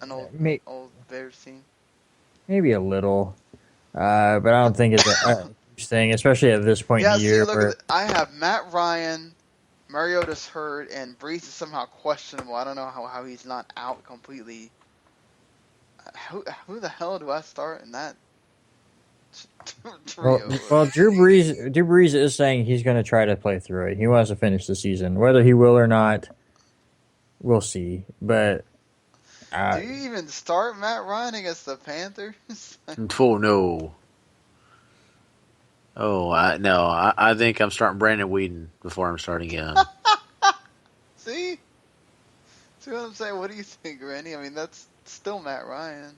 an old Bears team? maybe a little, but I don't think it's a huge thing, especially at this point in the year. I have Matt Ryan, Mariota's hurt, and Brees is somehow questionable. I don't know how he's not out completely. Who the hell do I start in that trio? Well, Drew Brees is saying he's going to try to play through it. He wants to finish the season. Whether he will or not, we'll see. But do you even start Matt Ryan against the Panthers? Oh, no. I think I'm starting Brandon Whedon before I'm starting him. See what I'm saying? What do you think, Randy? I mean, that's still Matt Ryan.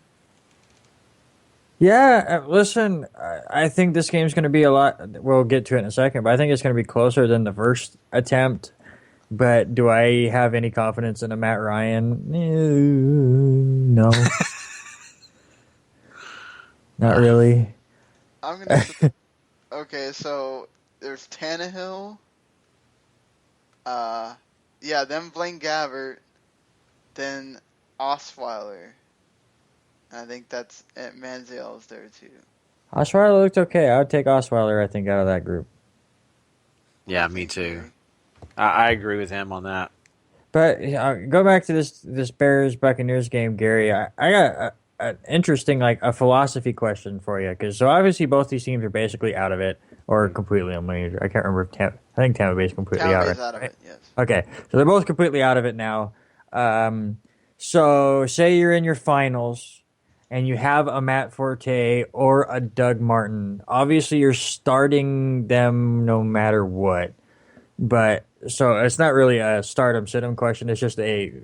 yeah, listen, I think this game's going to be a lot. We'll get to it in a second, but I think it's going to be closer than the first attempt. But do I have any confidence in a Matt Ryan? No. Not really. I'm gonna. Okay, so there's Tannehill. Then Blaine Gabbert, then Osweiler. I think that's Manziel's there too. Osweiler looked okay. I would take Osweiler, I think, out of that group. Yeah, me too. I agree with him on that. But go back to this Bears Buccaneers game, Gary. I got an interesting a philosophy question for you, because so obviously both these teams are basically out of it or completely eliminated. I can't remember if I think Tampa Bay is completely out of it. Out of it, yes. Okay, so they're both completely out of it now. So, say you're in your finals and you have a Matt Forte or a Doug Martin. Obviously, you're starting them no matter what. But so it's not really a stardom sit-em question. It's just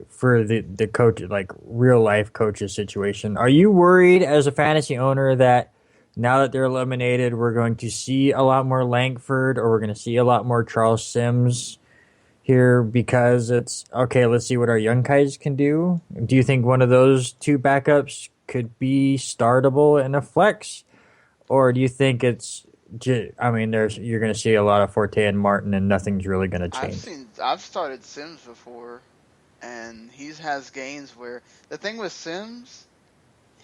for the coach, like real life coaches situation. Are you worried as a fantasy owner that now that they're eliminated, we're going to see a lot more Langford or we're going to see a lot more Charles Sims here because it's okay? Let's see what our young guys can do. Do you think one of those two backups could be startable in a flex, or do you think it's? I mean, you're going to see a lot of Forte and Martin, and nothing's really going to change. I've started Sims before, and he has games where the thing with Sims,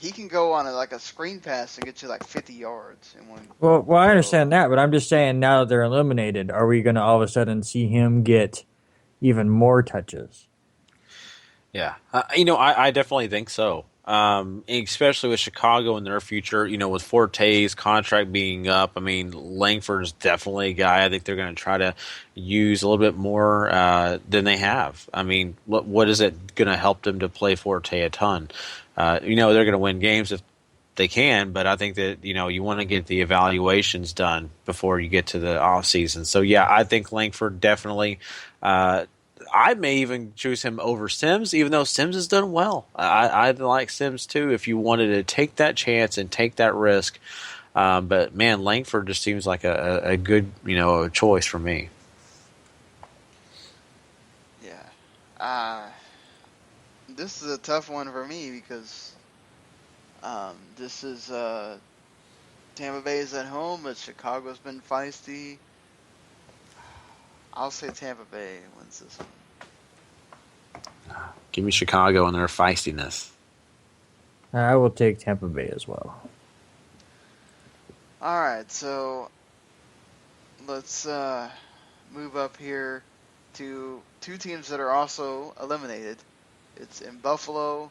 he can go on a screen pass and get you like 50 yards in one. Well, I understand that, but I'm just saying now that they're eliminated, are we going to all of a sudden see him get even more touches? Yeah, I definitely think so. Especially with Chicago and their future, with Forte's contract being up. I mean, Langford's definitely a guy I think they're going to try to use a little bit more than they have. I mean, what is it going to help them to play Forte a ton? They're going to win games if they can, but I think that, you want to get the evaluations done before you get to the off season. So yeah, I think Langford definitely, I may even choose him over Sims, even though Sims has done well. I like Sims too if you wanted to take that chance and take that risk. But man, Langford just seems like a good choice for me. Yeah. This is a tough one for me because this is Tampa Bay is at home, but Chicago's been feisty. I'll say Tampa Bay wins this one. Give me Chicago and their feistiness. I will take Tampa Bay as well. All right, so let's move up here to two teams that are also eliminated. It's in Buffalo.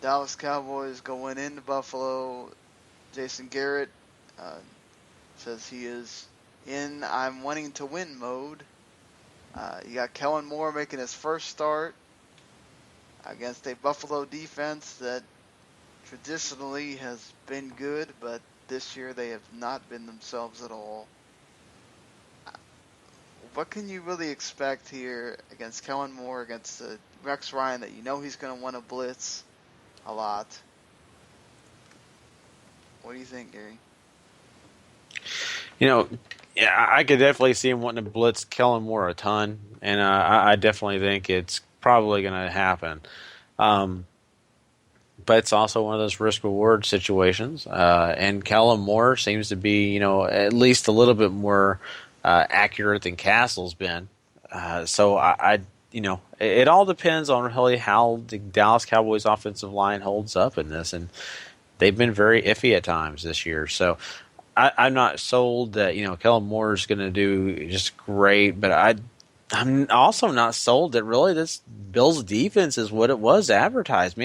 The Dallas Cowboys going into Buffalo. Jason Garrett says he is in I'm wanting to win mode. You got Kellen Moore making his first start against a Buffalo defense that traditionally has been good, but this year they have not been themselves at all. What can you really expect here against Kellen Moore, against Rex Ryan, that he's going to want to blitz a lot? What do you think, Gary? Yeah, I could definitely see him wanting to blitz Kellen Moore a ton, and I definitely think it's probably going to happen. But it's also one of those risk-reward situations, and Kellen Moore seems to be, at least a little bit more accurate than Castle's been. So it all depends on really how the Dallas Cowboys offensive line holds up in this, and they've been very iffy at times this year. So I'm not sold that Kellen Moore is going to do just great, but I'm also not sold that really this Bills defense is what it was advertised.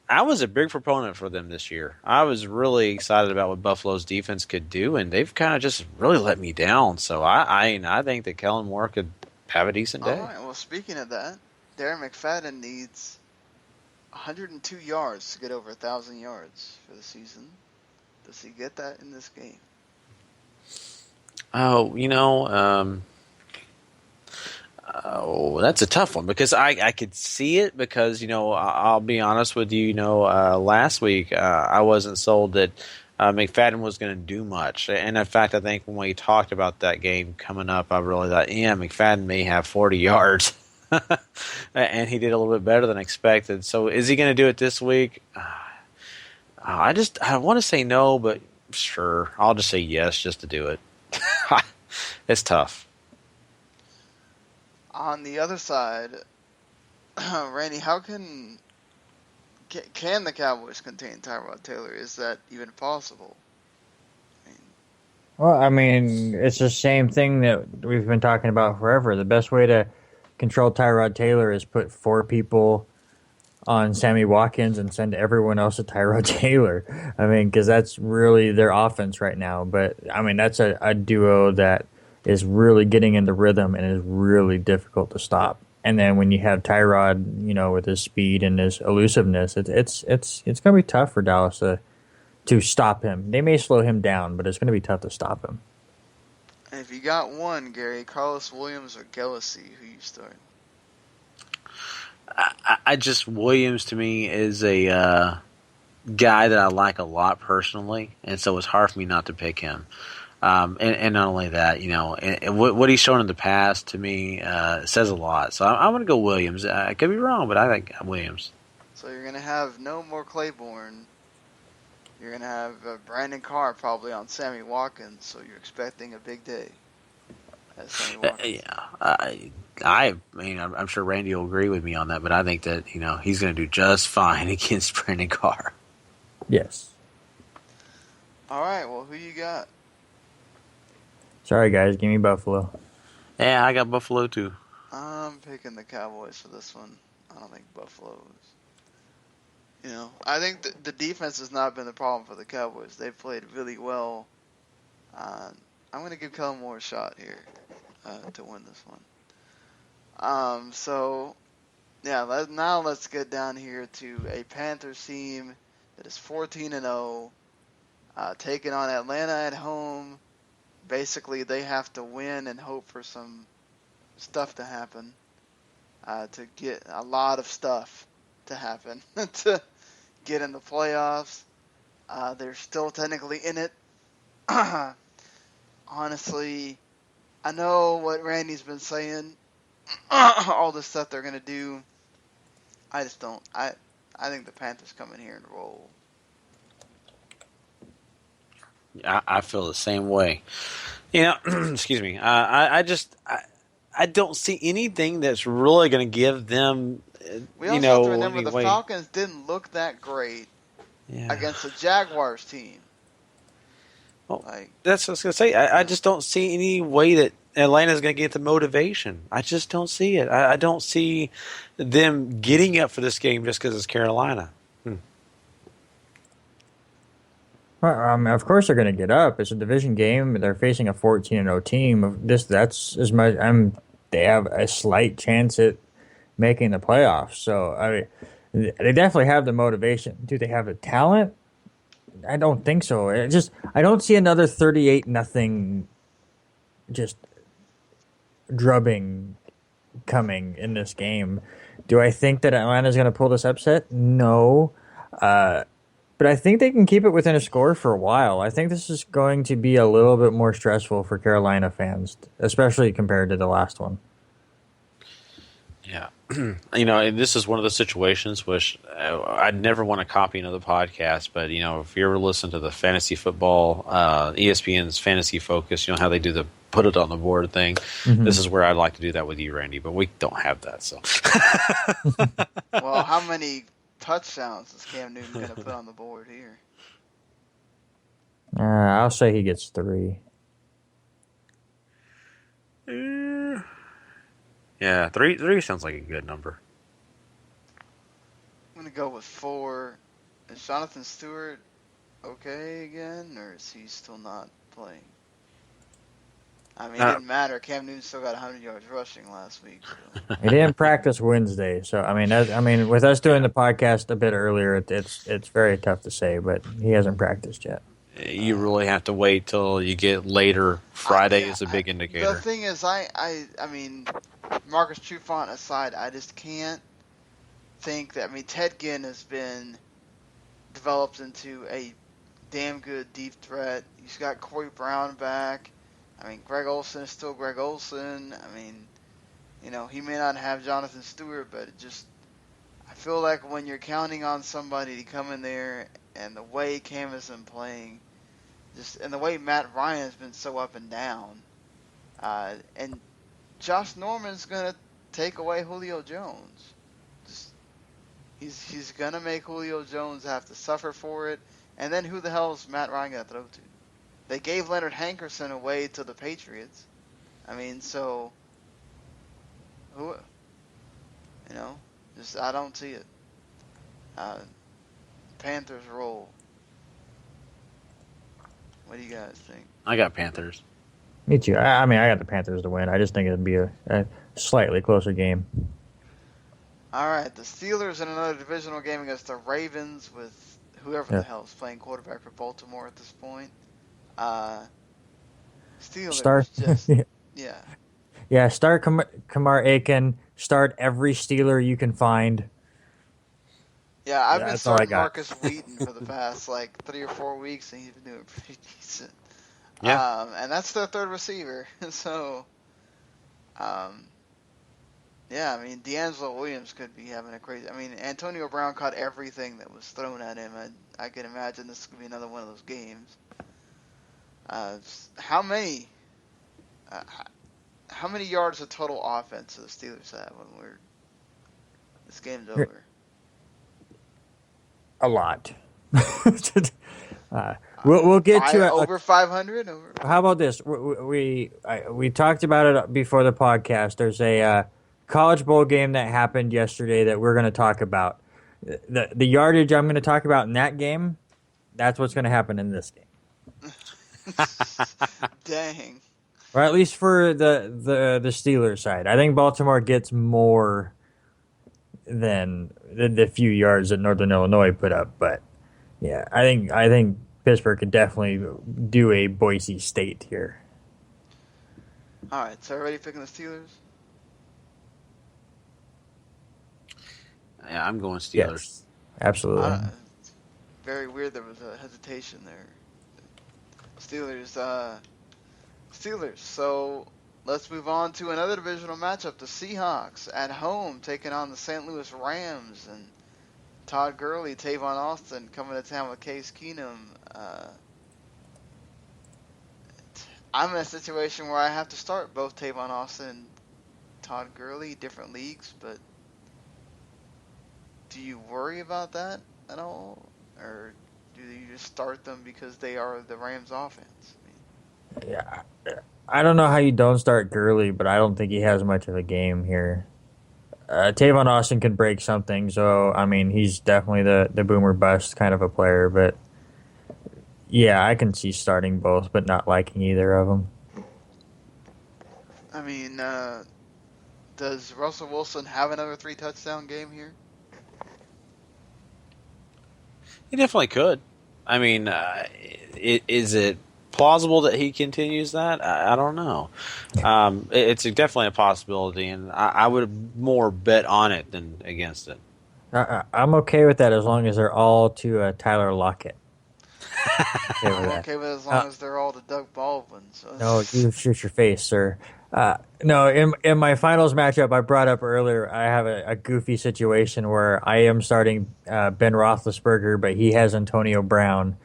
I was a big proponent for them this year. I was really excited about what Buffalo's defense could do, and they've kind of just really let me down. So I think that Kellen Moore could have a decent day. All right. Well, speaking of that, Darren McFadden needs 102 yards to get over 1,000 yards for the season. Does he get that in this game? That's a tough one because I could see it because, I'll be honest with you, last week I wasn't sold that McFadden was going to do much. And in fact, I think when we talked about that game coming up, I really thought, McFadden may have 40 yards. And he did a little bit better than expected. So is he going to do it this week? I want to say no, but sure. I'll just say yes just to do it. It's tough. On the other side, Randy, how can the Cowboys contain Tyrod Taylor? Is that even possible? It's the same thing that we've been talking about forever. The best way to control Tyrod Taylor is put 4 people on Sammy Watkins and send everyone else to Tyrod Taylor. Because that's really their offense right now. But, that's a duo that is really getting into rhythm and is really difficult to stop. And then when you have Tyrod, with his speed and his elusiveness, it's going to be tough for Dallas to stop him. They may slow him down, but it's going to be tough to stop him. And if you got one, Gary, Carlos Williams or Gillespie, who you start? Williams to me is a guy that I like a lot personally, and so it's hard for me not to pick him. And not only that, and what he's shown in the past to me says a lot. So I'm going to go Williams. I could be wrong, but I think Williams. So you're going to have no more Claiborne. You're going to have Brandon Carr probably on Sammy Watkins, so you're expecting a big day. Sammy Watkins. I'm sure Randy will agree with me on that, but I think that he's going to do just fine against Brandon Carr. Yes. All right. Well, who you got? Sorry, guys. Give me Buffalo. Yeah, I got Buffalo too. I'm picking the Cowboys for this one. I don't think Buffalo is. I think the defense has not been the problem for the Cowboys. They've played really well. I'm going to give Kellen Moore a shot here to win this one. Now let's get down here to a Panthers team that is 14-0, taking on Atlanta at home. Basically, they have to win and hope for some stuff to happen, to get a lot of stuff to happen to get in the playoffs. They're still technically in it. Honestly, I know what Randy's been saying, all the stuff they're going to do. I just don't. I think the Panthers come in here and roll. I feel the same way. Excuse me. I don't see anything that's really going to give them. We also have to remember the Falcons didn't look that great against the Jaguars team. Well, that's what I was going to say. I just don't see any way that Atlanta's going to get the motivation. I just don't see it. I don't see them getting up for this game just because it's Carolina. Well, of course they're going to get up. It's a division game. They're facing a 14-0 team. That's as much. They have a slight chance at making the playoffs. So they definitely have the motivation. Do they have the talent? I don't think so. I don't see another 38-0 just drubbing coming in this game. Do I think that Atlanta's going to pull this upset? No. But I think they can keep it within a score for a while. I think this is going to be a little bit more stressful for Carolina fans, especially compared to the last one. Yeah. This is one of the situations which I'd never want to copy another podcast, but, if you ever listen to the fantasy football, ESPN's Fantasy Focus, how they do the put it on the board thing, This is where I'd like to do that with you, Randy, but we don't have that, so. Well, how many touchdowns is Cam Newton going to put on the board here? I'll say he gets 3. Yeah, 3 sounds like a good number. I'm going to go with 4. Is Jonathan Stewart okay again, or is he still not playing? It didn't matter. Cam Newton still got 100 yards rushing last week. So. He didn't practice Wednesday, so with us doing the podcast a bit earlier, it's very tough to say, but he hasn't practiced yet. You really have to wait till you get later. Friday is a big indicator. The thing is, Marcus Trufant aside, I just can't think that. Ted Ginn has been developed into a damn good deep threat. He's got Corey Brown back. Greg Olsen is still Greg Olsen. He may not have Jonathan Stewart, but I feel like when you're counting on somebody to come in there, and the way Cam has been playing, and the way Matt Ryan has been so up and down, and Josh Norman's going to take away Julio Jones. He's going to make Julio Jones have to suffer for it, and then who the hell is Matt Ryan going to throw to? They gave Leonard Hankerson away to the Patriots. So who? I don't see it. Panthers roll. What do you guys think? I got Panthers. Me too. I got the Panthers to win. I just think it'd be a slightly closer game. All right, the Steelers in another divisional game against the Ravens with whoever the hell is playing quarterback for Baltimore at this point. Star. Steelers just, yeah. Yeah, start Kamar Aiken. Start every Steeler you can find. Yeah, I've been That's all I starting got. Marcus Wheaton for the past like 3 or 4 weeks, and he's been doing pretty decent. Yeah. And that's their third receiver. So, yeah, I mean, D'Angelo Williams could be having a crazy. I mean, Antonio Brown caught everything that was thrown at him. I can imagine this could be another one of those games. How many yards of total offense do the Steelers have when this game's over? A lot. We'll get to it. Over 500. How about this? We talked about it before the podcast. There's a college bowl game that happened yesterday that we're going to talk about. The yardage I'm going to talk about in that game, that's what's going to happen in this game. Dang. Or at least for the Steelers side. I think Baltimore gets more than the few yards that Northern Illinois put up. But yeah, I think Pittsburgh could definitely do a Boise State here. All right, so everybody picking the Steelers? Yeah, I'm going Steelers. Yes, absolutely. It's very weird there was a hesitation there. Steelers. So let's move on to another divisional matchup. The Seahawks at home taking on the St. Louis Rams, and Todd Gurley, Tavon Austin coming to town with Case Keenum. I'm in a situation where I have to start both Tavon Austin and Todd Gurley, different leagues, but do you worry about that at all? Or do you just start them because they are the Rams offense? Yeah, I don't know how you don't start Gurley, but I don't think he has much of a game here. Tavon Austin can break something, so I mean he's definitely the boomer bust kind of a player. But yeah, I can see starting both, but not liking either of them. I mean, does Russell Wilson have another 3-touchdown game here? He definitely could. I mean, is it plausible that he continues that? I don't know. It's definitely a possibility, and I would more bet on it than against it. I'm okay with that as long as they're all to Tyler Lockett. I'm okay with it as long as they're all to Doug Baldwin. So. No, you shoot your face, sir. No, in my finals matchup I brought up earlier, I have a goofy situation where I am starting Ben Roethlisberger, but he has Antonio Brown,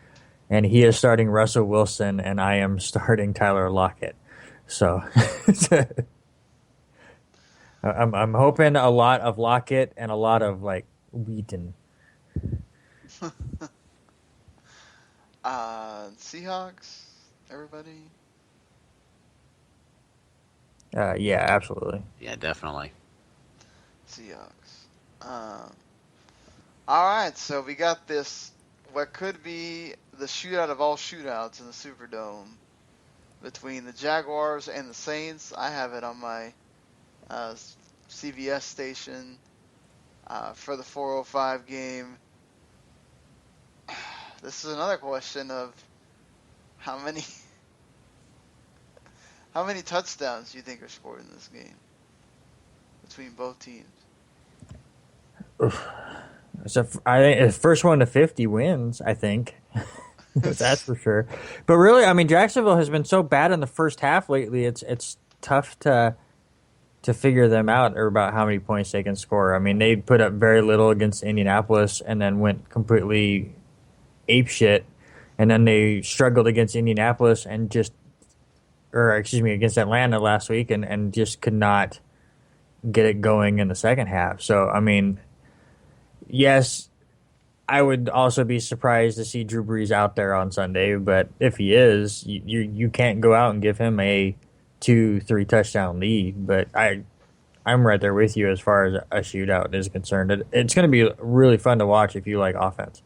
and he is starting Russell Wilson, and I am starting Tyler Lockett. So I'm hoping a lot of Lockett and a lot of like Wheaton. Seahawks, everybody. Yeah, absolutely. Yeah, definitely. Seahawks. All right, so we got this, what could be the shootout of all shootouts in the Superdome between the Jaguars and the Saints. I have it on my CBS station for the 4:05 game. This is another question of how many touchdowns do you think are scored in this game between both teams? So I think the first one to 50 wins, I think. That's for sure. But really, I mean, Jacksonville has been so bad in the first half lately. It's tough to figure them out or about how many points they can score. I mean, they put up very little against Indianapolis and then went completely apeshit, and then they struggled against Indianapolis and against Atlanta last week and just could not get it going in the second half. So, I mean, yes, I would also be surprised to see Drew Brees out there on Sunday, but if he is, you can't go out and give him a 2-3 touchdown lead. But I'm right there with you as far as a shootout is concerned. It's going to be really fun to watch if you like offense.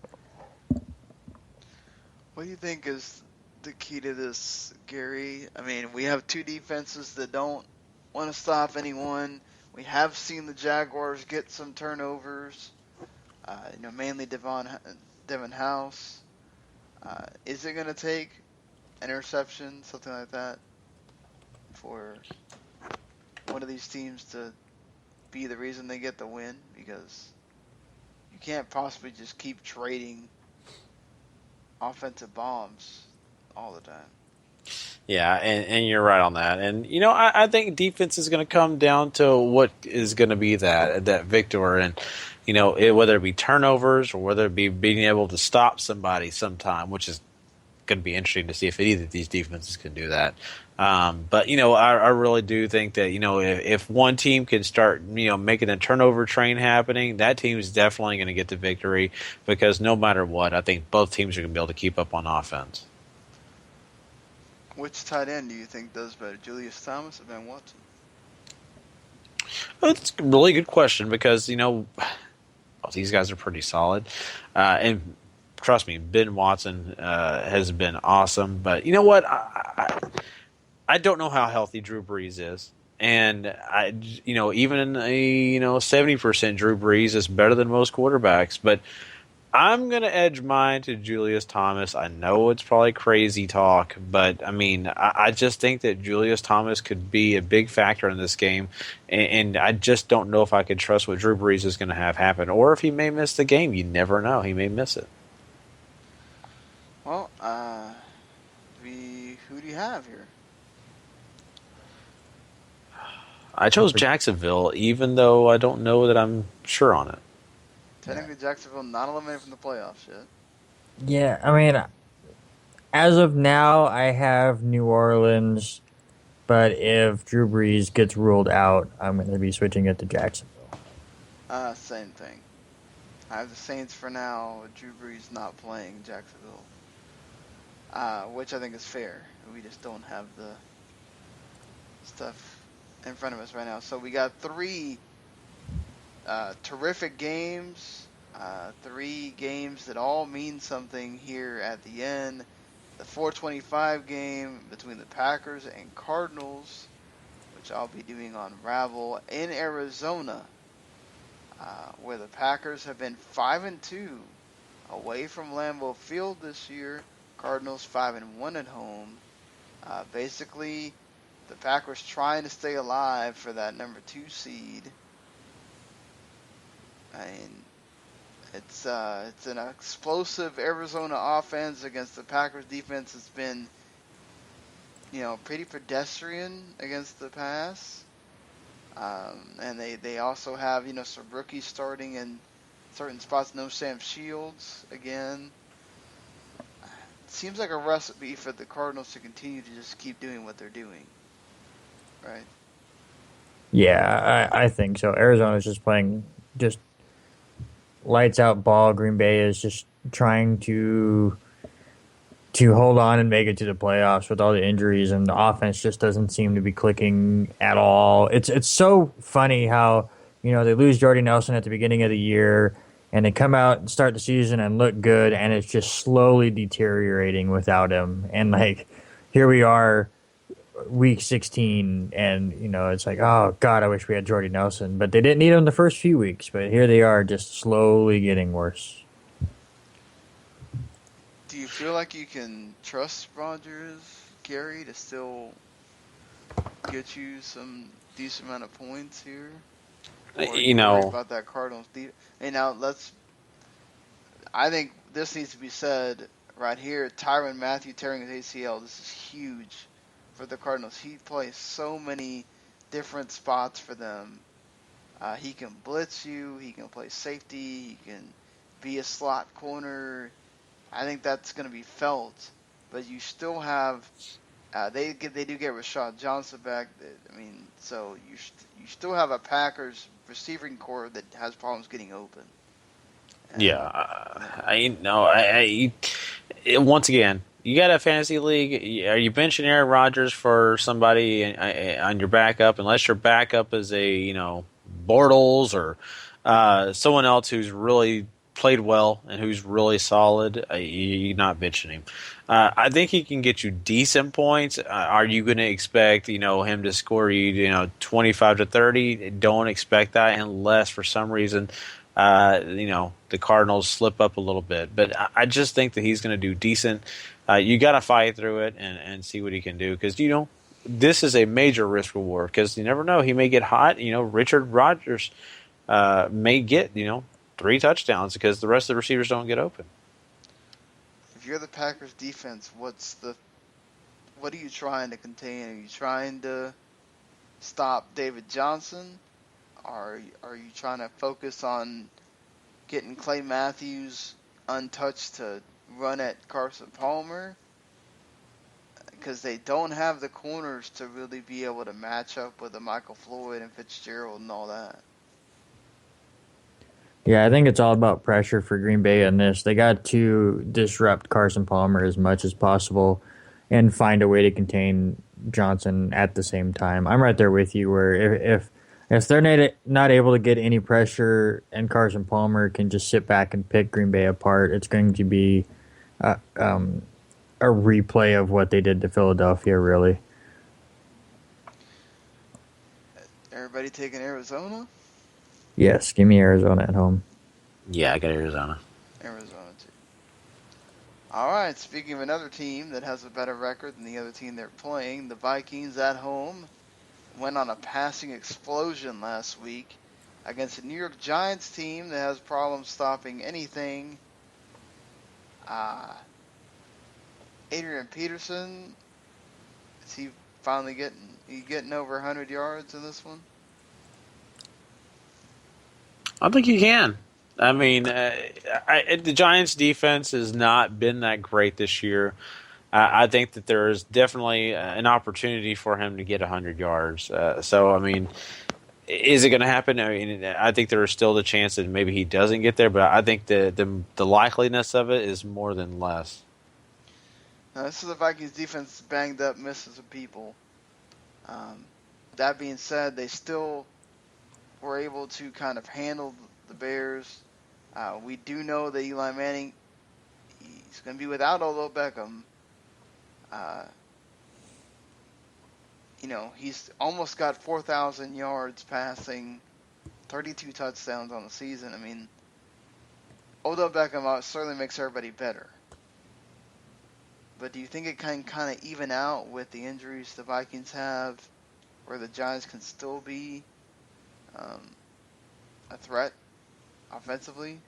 What do you think is the key to this, Gary? I mean, we have two defenses that don't want to stop anyone. We have seen the Jaguars get some turnovers. Mainly Devin House. Is it going to take an interception, something like that, for one of these teams to be the reason they get the win? Because you can't possibly just keep trading offensive bombs all the time. Yeah, and you're right on that. And, I think defense is going to come down to what is going to be that victor. And, whether it be turnovers or whether it be being able to stop somebody sometime, which is going to be interesting to see if either of these defenses can do that. But, I really do think that, if one team can start, making a turnover train happening, that team is definitely going to get the victory because no matter what, I think both teams are going to be able to keep up on offense. Which tight end do you think does better, Julius Thomas or Ben Watson? Well, that's a really good question because, these guys are pretty solid. And trust me, Ben Watson has been awesome. But you know what? I don't know how healthy Drew Brees is. And, even a 70% Drew Brees is better than most quarterbacks. But I'm going to edge mine to Julius Thomas. I know it's probably crazy talk, but, I just think that Julius Thomas could be a big factor in this game, and I just don't know if I could trust what Drew Brees is going to have happen, or if he may miss the game. You never know. He may miss it. Well, who do you have here? I chose Jacksonville, even though I don't know that I'm sure on it. Technically, Jacksonville not eliminated from the playoffs yet. Yeah, as of now, I have New Orleans, but if Drew Brees gets ruled out, I'm going to be switching it to Jacksonville. Same thing. I have the Saints for now, with Drew Brees not playing Jacksonville, which I think is fair. We just don't have the stuff in front of us right now. So we got three terrific games, 3 games that all mean something here at the end. The 4:25 game between the Packers and Cardinals, which I'll be doing on Ravel in Arizona, where the Packers have been 5-2 away from Lambeau Field this year. Cardinals 5-1 at home. Basically, the Packers trying to stay alive for that number 2 seed. It's an explosive Arizona offense against the Packers defense. It's been, pretty pedestrian against the pass. And they also have, some rookies starting in certain spots. No Sam Shields again. It seems like a recipe for the Cardinals to continue to just keep doing what they're doing. Right? Yeah, I think so. Arizona's just playing just lights out ball. Green Bay is just trying to hold on and make it to the playoffs with all the injuries, and the offense just doesn't seem to be clicking at all. It's so funny how, they lose Jordy Nelson at the beginning of the year, and they come out and start the season and look good, and it's just slowly deteriorating without him. And, here we are, week 16, and, it's like, oh, God, I wish we had Jordy Nelson. But they didn't need him the first few weeks, but here they are just slowly getting worse. Do you feel like you can trust Rodgers, Gary, to still get you some decent amount of points here? Or worry about that Cardinals defense? Hey, now I think this needs to be said right here. Tyrann Mathieu tearing his ACL. This is huge for the Cardinals. He plays so many different spots for them. He can blitz you. He can play safety. He can be a slot corner. I think that's going to be felt. But you still have they do get Rashad Johnson back. So you still have a Packers receiving core that has problems getting open. Once again, you got a fantasy league. Are you benching Aaron Rodgers for somebody on your backup? Unless your backup is a Bortles or someone else who's really played well and who's really solid, you're not benching him. I think he can get you decent points. Are you going to expect him to score you 25 to 30? Don't expect that unless for some reason the Cardinals slip up a little bit. But I just think that he's going to do decent. You got to fight through it and see what he can do because this is a major risk reward because you never know, he may get hot. Richard Rodgers may get 3 touchdowns because the rest of the receivers don't get open. If you're the Packers defense, what are you trying to contain? Are you trying to stop David Johnson? Are you trying to focus on getting Clay Matthews untouched to run at Carson Palmer? Because they don't have the corners to really be able to match up with a Michael Floyd and Fitzgerald and all that. Yeah, I think it's all about pressure for Green Bay on this. They got to disrupt Carson Palmer as much as possible and find a way to contain Johnson at the same time. I'm right there with you where if they're not able to get any pressure and Carson Palmer can just sit back and pick Green Bay apart, it's going to be a replay of what they did to Philadelphia, really. Everybody taking Arizona? Yes, give me Arizona at home. Yeah, I got Arizona. Arizona, too. All right, speaking of another team that has a better record than the other team they're playing, the Vikings at home went on a passing explosion last week against a New York Giants team that has problems stopping anything. Adrian Peterson, is he finally getting over 100 yards in this one? I think you can. I mean, the Giants' defense has not been that great this year. I think that there is definitely an opportunity for him to get 100 yards. So, I mean, is it going to happen? I mean, I think there is still the chance that maybe he doesn't get there, but I think the likeliness of it is more than less. Now, this is the Vikings defense banged up, missing some people. That being said, they still were able to kind of handle the Bears. We do know that Eli Manning, he's going to be without Odell Beckham. He's almost got 4,000 yards passing, 32 touchdowns on the season. I mean, Odell Beckham certainly makes everybody better. But do you think it can kind of even out with the injuries the Vikings have, where the Giants can still be a threat offensively?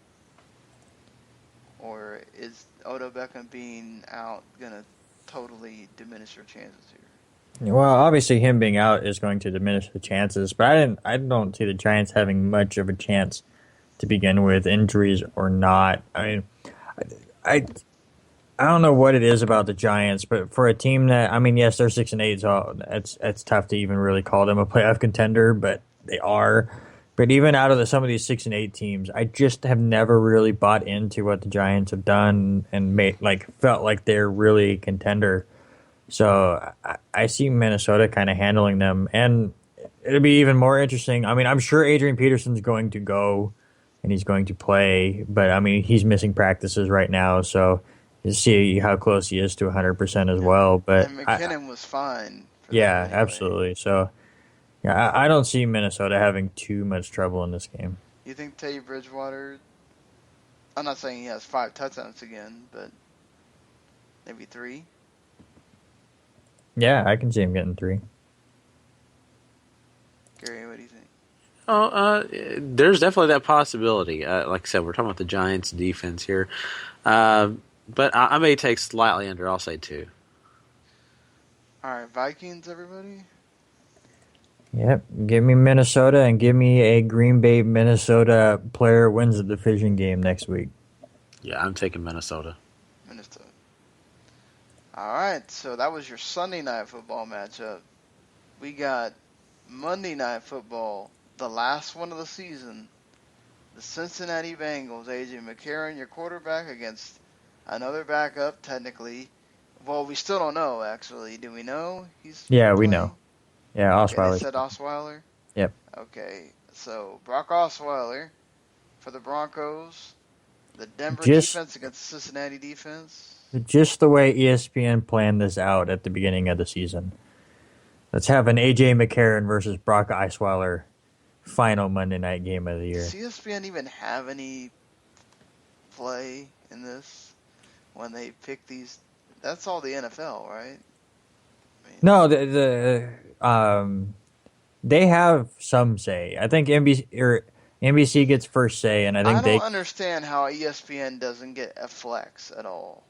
Or is Odell Beckham being out going to totally diminish your chances here? Well, obviously him being out is going to diminish the chances, but I don't see the Giants having much of a chance to begin with, injuries or not. I mean, I don't know what it is about the Giants, but for a team that, I mean, yes, they're 6-8, so it's tough to even really call them a playoff contender, but they are. But even out of some of these 6-8 teams, I just have never really bought into what the Giants have done and felt like they're really a contender. So I see Minnesota kind of handling them, and it'll be even more interesting. I mean, I'm sure Adrian Peterson's going to go and he's going to play, but I mean, he's missing practices right now, so you see how close he is to 100% as well. But and McKinnon was fine. Yeah, anyway. Absolutely. So yeah, I don't see Minnesota having too much trouble in this game. You think Teddy Bridgewater? I'm not saying he has 5 touchdowns again, but maybe 3. Yeah, I can see him getting 3. Gary, what do you think? Oh, there's definitely that possibility. Like I said, we're talking about the Giants' defense here. But I may take slightly under. I'll say 2. All right, Vikings, everybody? Yep, give me Minnesota and give me a Green Bay, Minnesota player wins the division game next week. Yeah, I'm taking Minnesota. Minnesota. All right, so that was your Sunday night football matchup. We got Monday night football, the last one of the season. The Cincinnati Bengals, A.J. McCarron, your quarterback, against another backup, technically. Well, we still don't know, actually. Do we know he's Yeah, playing? we know. Yeah, Osweiler. They said Osweiler? Yep. Okay, so Brock Osweiler for the Broncos The Denver Just- defense against the Cincinnati defense. Just the way ESPN planned this out at the beginning of the season. Let's have an A.J. McCarron versus Brock Osweiler final Monday night game of the year. Does ESPN even have any play in this when they pick these? That's all the NFL, right? No, they have some say. I think NBC gets first say, and I think I don't understand how ESPN doesn't get a flex at all.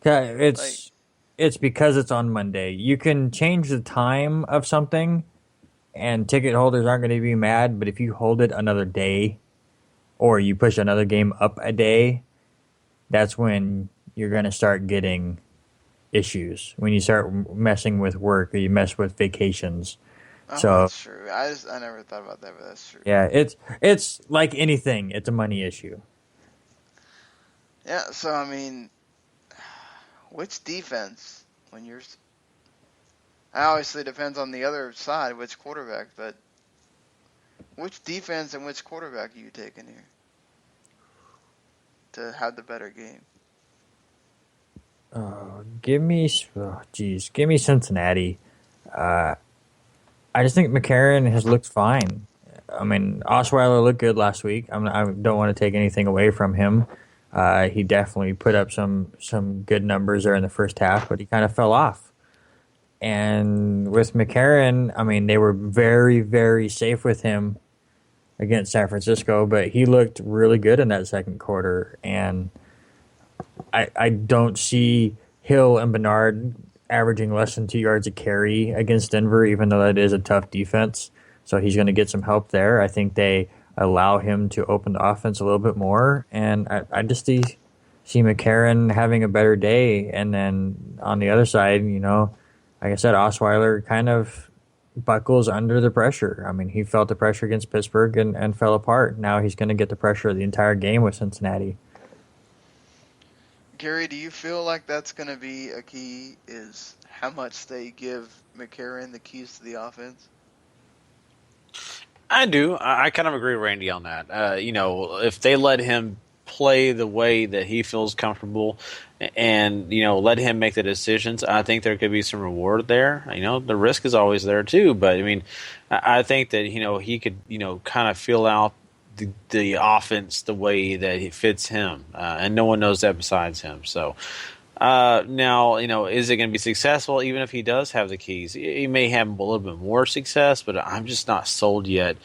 It's because it's on Monday. You can change the time of something, and ticket holders aren't going to be mad. But if you hold it another day, or you push another game up a day, that's when you're going to start getting issues. When you start messing with work, or you mess with vacations. Oh, So that's true. I never thought about that, but that's true. yeah, it's like anything. It's a money issue. Yeah. So I mean, which defense when you're? Obviously, it depends on the other side, which quarterback, but which defense and which quarterback are you taking here to have the better game? Give me Cincinnati. I just think McCarron has looked fine. I mean, Osweiler looked good last week. I don't want to take anything away from him. He definitely put up some good numbers there in the first half, but he kind of fell off. And with McCarron, I mean, they were very, very safe with him against San Francisco, but he looked really good in that second quarter. And I don't see Hill and Bernard averaging less than 2 yards a carry against Denver, even though that is a tough defense. So he's going to get some help there. I think they allow him to open the offense a little bit more. And I just see McCarron having a better day. And then on the other side, like I said, Osweiler kind of buckles under the pressure. I mean, he felt the pressure against Pittsburgh and fell apart. Now he's going to get the pressure the entire game with Cincinnati. Gary, do you feel like that's going to be a key, is how much they give McCarron the keys to the offense? I do. I kind of agree with Randy on that. If they let him play the way that he feels comfortable and, let him make the decisions, I think there could be some reward there. The risk is always there too, but I mean, I think that, he could, kind of feel out the offense the way that it fits him, and no one knows that besides him. So now, is it going to be successful? Even if he does have the keys, he may have a little bit more success, but I'm just not sold yet.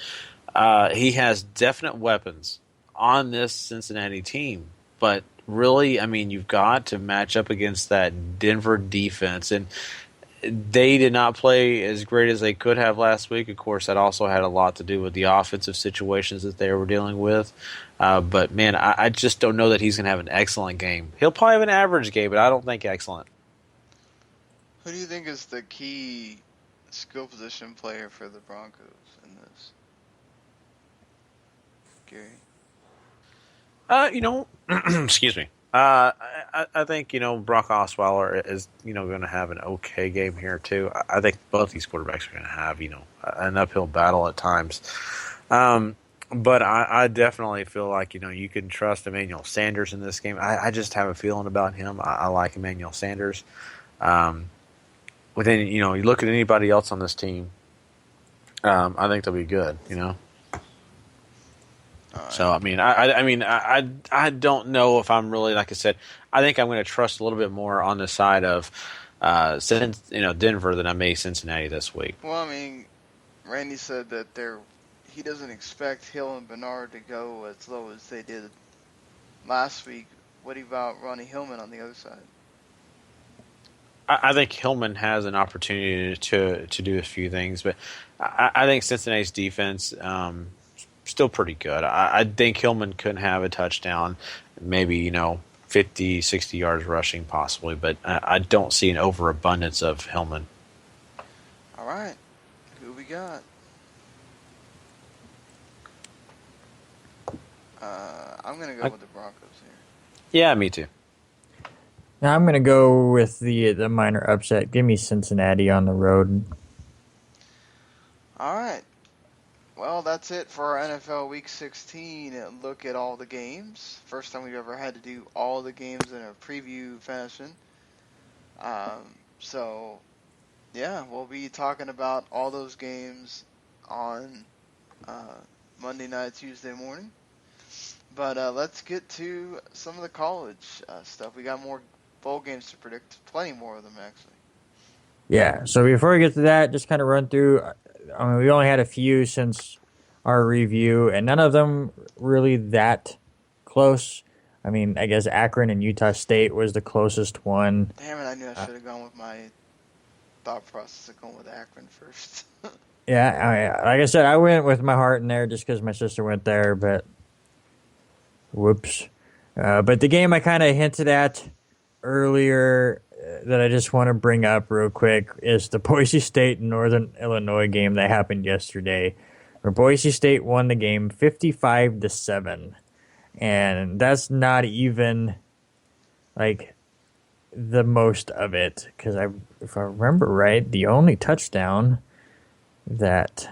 He has definite weapons on this Cincinnati team, but really, I mean, you've got to match up against that Denver defense, and they did not play as great as they could have last week. Of course, that also had a lot to do with the offensive situations that they were dealing with. But, man, I just don't know that he's going to have an excellent game. He'll probably have an average game, but I don't think excellent. Who do you think is the key skill position player for the Broncos in this? Gary? Excuse me. I think, Brock Osweiler is, going to have an okay game here, too. I think both these quarterbacks are going to have, an uphill battle at times. But I definitely feel like, you can trust Emmanuel Sanders in this game. I just have a feeling about him. I like Emmanuel Sanders. Within, you look at anybody else on this team, I think they'll be good, So, I mean, I don't know if I'm really, like I said, I think I'm going to trust a little bit more on the side of, Denver than I may Cincinnati this week. Well, I mean, Randy said that he doesn't expect Hill and Bernard to go as low as they did last week. What about Ronnie Hillman on the other side? I think Hillman has an opportunity to do a few things, but I think Cincinnati's defense still pretty good. I think Hillman could have a touchdown, maybe, 50, 60 yards rushing possibly, but I don't see an overabundance of Hillman. All right. Who we got? I'm going to go with the Broncos here. Yeah, me too. Now I'm going to go with the minor upset. Give me Cincinnati on the road. All right. Well, that's it for our NFL Week 16 look at all the games. First time we've ever had to do all the games in a preview fashion. So, yeah, we'll be talking about all those games on Monday night, Tuesday morning. But let's get to some of the college stuff. We got more bowl games to predict, plenty more of them, actually. Yeah, so before we get to that, just kind of run through. I mean, we only had a few since our review, and none of them really that close. I mean, I guess Akron and Utah State was the closest one. Damn it, I knew I should have gone with my thought process of going with Akron first. Yeah, like I said, I went with my heart in there just because my sister went there, but whoops. But the game I kind of hinted at earlier that I just want to bring up real quick is the Boise State and Northern Illinois game that happened yesterday, where Boise State won the game 55-7, and that's not even like the most of it, because if I remember right, the only touchdown that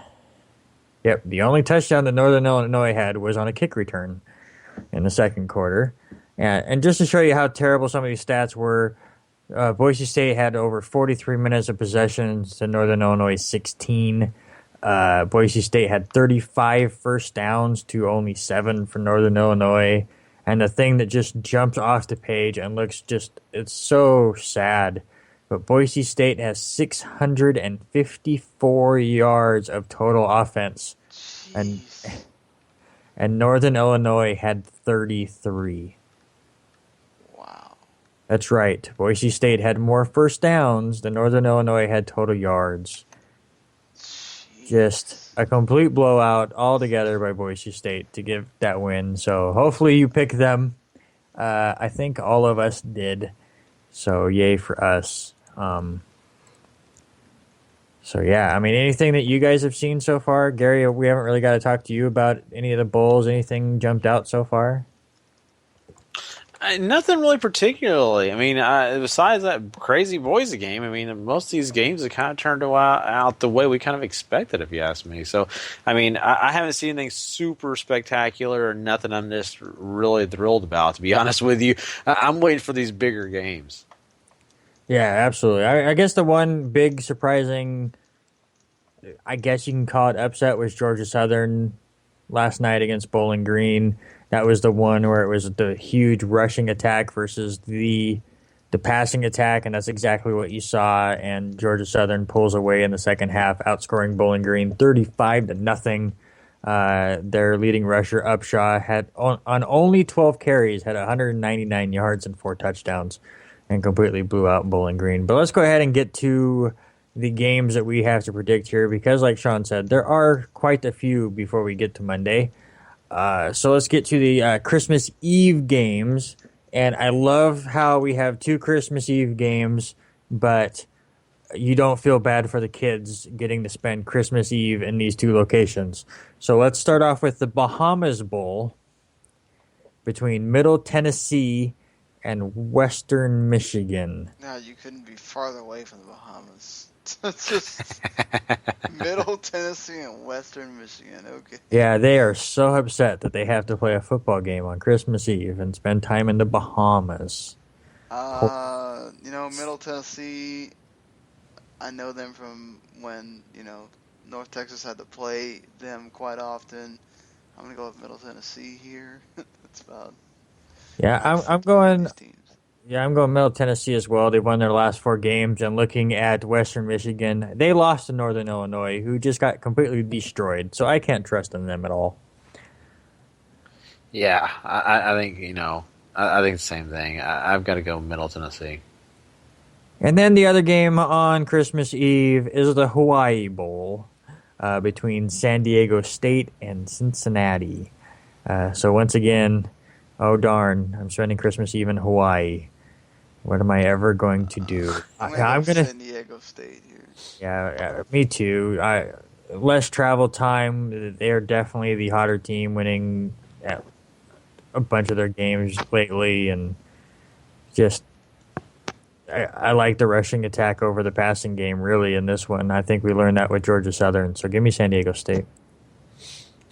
Northern Illinois had was on a kick return in the second quarter. And just to show you how terrible some of these stats were, Boise State had over 43 minutes of possession to Northern Illinois 16. Boise State had 35 first downs to only 7 for Northern Illinois. And the thing that just jumps off the page and it's so sad, but Boise State has 654 yards of total offense. And Northern Illinois had 33. Wow. That's right. Boise State had more first downs than Northern Illinois had total yards. Jeez. Just a complete blowout altogether by Boise State to give that win. So hopefully you pick them. I think all of us did. So yay for us. So yeah, I mean, anything that you guys have seen so far, Gary? We haven't really got to talk to you about any of the bowls. Anything jumped out so far? Nothing really particularly. I mean, besides that crazy Boise game, I mean, most of these games have kind of turned out the way we kind of expected, if you ask me. So, I mean, I haven't seen anything super spectacular or nothing I'm just really thrilled about, to be honest with you. I'm waiting for these bigger games. Yeah, absolutely. I guess the one big surprising, I guess you can call it upset, was Georgia Southern last night against Bowling Green. That was the one where it was the huge rushing attack versus the passing attack, and that's exactly what you saw. And Georgia Southern pulls away in the second half, outscoring Bowling Green 35-0. Their leading rusher, Upshaw, had on only 12 carries, had 199 yards and 4 touchdowns, and completely blew out Bowling Green. But let's go ahead and get to the games that we have to predict here, because like Sean said, there are quite a few before we get to Monday. So let's get to the Christmas Eve games. And I love how we have 2 Christmas Eve games, but you don't feel bad for the kids getting to spend Christmas Eve in these 2 locations. So let's start off with the Bahamas Bowl between Middle Tennessee and Western Michigan. No, you couldn't be farther away from the Bahamas. It's just Middle Tennessee and Western Michigan. Okay. Yeah, they are so upset that they have to play a football game on Christmas Eve and spend time in the Bahamas. Middle Tennessee, I know them from when, North Texas had to play them quite often. I'm going to go with Middle Tennessee here. That's about... Yeah, I'm going Middle Tennessee as well. They won their last 4 games, and looking at Western Michigan, they lost to Northern Illinois, who just got completely destroyed. So I can't trust in them at all. Yeah, I think, I think the same thing. I've got to go Middle Tennessee. And then the other game on Christmas Eve is the Hawaii Bowl between San Diego State and Cincinnati. So once again, oh darn, I'm spending Christmas Eve in Hawaii. What am I ever going to do? I'm going to San Diego State here. Yeah, me too. Less travel time. They're definitely the hotter team, winning a bunch of their games lately, and just I like the rushing attack over the passing game really in this one. I think we learned that with Georgia Southern. So give me San Diego State.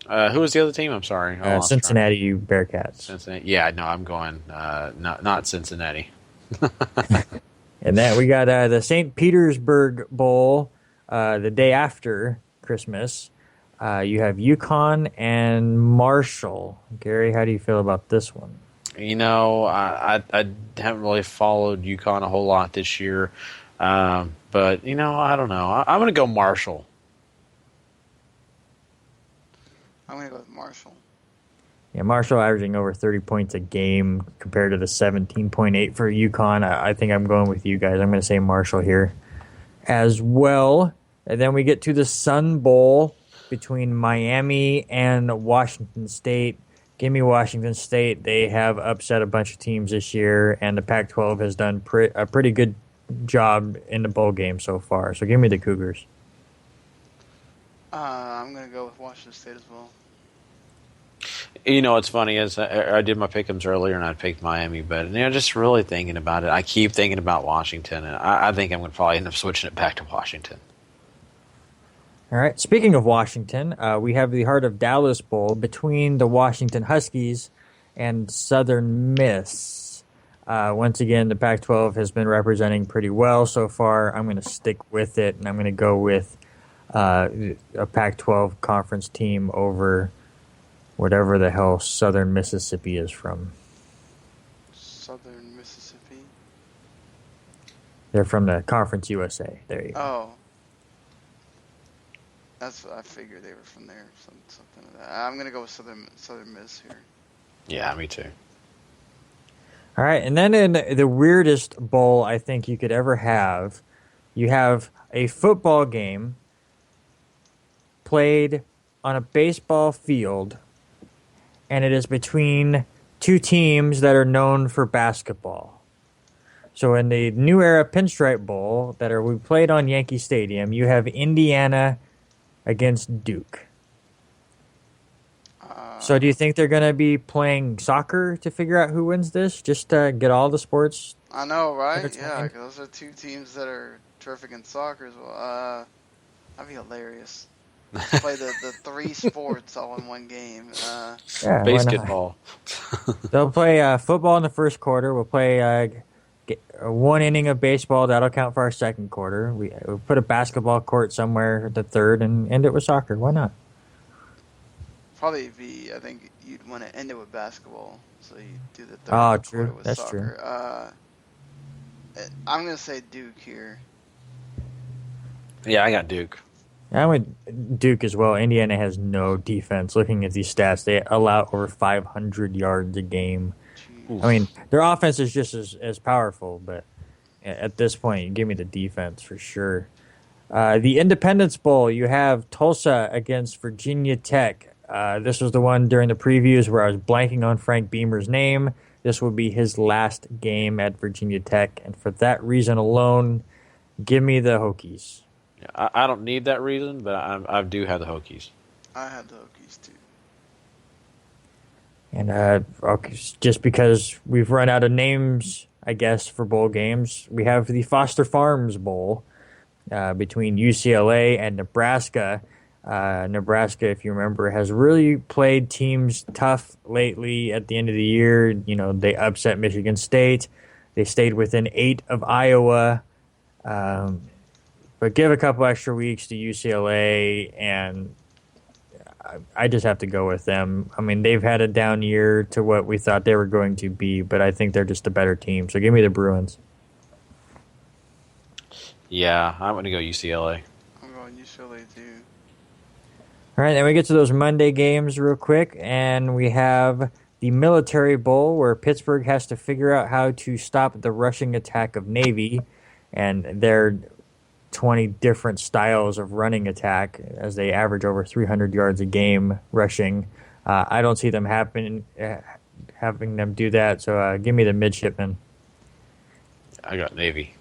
Who was the other team? I'm sorry. I lost track. Cincinnati Bearcats. Cincinnati. Yeah, no, I'm going not Cincinnati. And then we got the St. Petersburg Bowl the day after Christmas. You have UConn and Marshall. Gary, how do you feel about this one? You know, I haven't really followed UConn a whole lot this year. But, you know, I don't know. I'm going to go Marshall. I'm going to go with Marshall. Yeah, Marshall averaging over 30 points a game compared to the 17.8 for UConn. I think I'm going with you guys. I'm going to say Marshall here as well. And then we get to the Sun Bowl between Miami and Washington State. Give me Washington State. They have upset a bunch of teams this year, and the Pac-12 has done a pretty good job in the bowl game so far. So give me the Cougars. I'm going to go with Washington State as well. You know, what's funny is I did my pick'ems earlier, and I picked Miami, but, you know, just really thinking about it, I keep thinking about Washington, and I think I'm going to probably end up switching it back to Washington. All right. Speaking of Washington, we have the Heart of Dallas Bowl between the Washington Huskies and Southern Miss. Once again, the Pac-12 has been representing pretty well so far. I'm going to stick with it, and I'm going to go with a Pac-12 conference team over whatever the hell Southern Mississippi is from. Southern Mississippi? They're from the Conference USA. There you go. Oh. That's what I figured they were from there. Something like that. I'm going to go with Southern Miss here. Yeah, me too. All right, and then in the weirdest bowl I think you could ever have, you have a football game played on a baseball field, and it is between two teams that are known for basketball. So in the New Era Pinstripe Bowl we played on Yankee Stadium, you have Indiana against Duke. So do you think they're going to be playing soccer to figure out who wins this? Just to get all the sports? I know, right? Yeah, 'cause those are two teams that are terrific in soccer as well. That'd be hilarious. Play the three sports all in one game. Yeah, basketball. They'll play football in the first quarter. We'll play one inning of baseball. That'll count for our second quarter. We'll put a basketball court somewhere at the third and end it with soccer. Why not? Probably I think you'd want to end it with basketball. So you do the third Oh, quarter true. with That's soccer. true. I'm going to say Duke here. Yeah, I got Duke. I went Duke as well. Indiana has no defense. Looking at these stats, they allow over 500 yards a game. Jeez. I mean, their offense is just as powerful, but at this point, give me the defense for sure. The Independence Bowl, you have Tulsa against Virginia Tech. This was the one during the previews where I was blanking on Frank Beamer's name. This will be his last game at Virginia Tech, and for that reason alone, give me the Hokies. I don't need that reason, but I do have the Hokies. I have the Hokies too. And just because we've run out of names, I guess, for bowl games, we have the Foster Farms Bowl between UCLA and Nebraska. Nebraska, if you remember, has really played teams tough lately at the end of the year. You know, they upset Michigan State. They stayed within 8 of Iowa. But give a couple extra weeks to UCLA, and I just have to go with them. I mean, they've had a down year to what we thought they were going to be, but I think they're just a better team. So give me the Bruins. Yeah, I'm going to go UCLA. I'm going UCLA too. All right, then we get to those Monday games real quick, and we have the Military Bowl where Pittsburgh has to figure out how to stop the rushing attack of Navy, and their 20 different styles of running attack as they average over 300 yards a game rushing. I don't see them having them do that, so give me the midshipmen. I got Navy.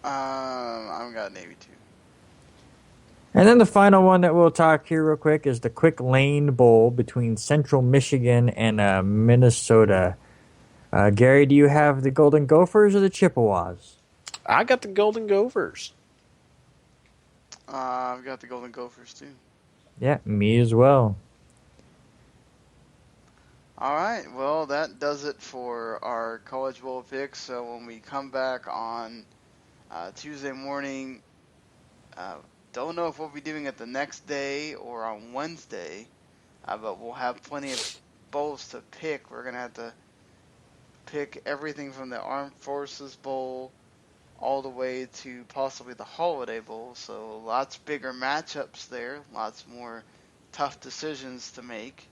I've got Navy too. And then the final one that we'll talk here real quick is the Quick Lane Bowl between Central Michigan and Minnesota. Gary, do you have the Golden Gophers or the Chippewas? I got the Golden Gophers. I've got the Golden Gophers too. Yeah, me as well. All right, well, that does it for our College Bowl picks. So when we come back on Tuesday morning, uh, don't know if we'll be doing it the next day or on Wednesday, but we'll have plenty of bowls to pick. We're going to have to pick everything from the Armed Forces Bowl all the way to possibly the Holiday Bowl. So lots bigger matchups there, lots more tough decisions to make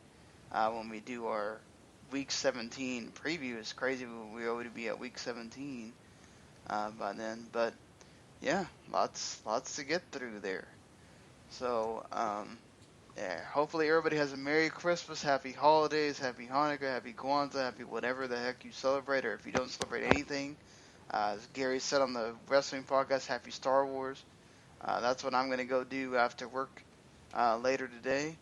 when we do our Week 17 preview. It's crazy we already be at Week 17 by then, but yeah, lots to get through there. So yeah, hopefully everybody has a Merry Christmas, Happy Holidays, Happy Hanukkah, Happy Kwanzaa, Happy whatever the heck you celebrate, or if you don't celebrate anything. As Gary said on the wrestling podcast, Happy Star Wars. That's what I'm going to go do after work later today.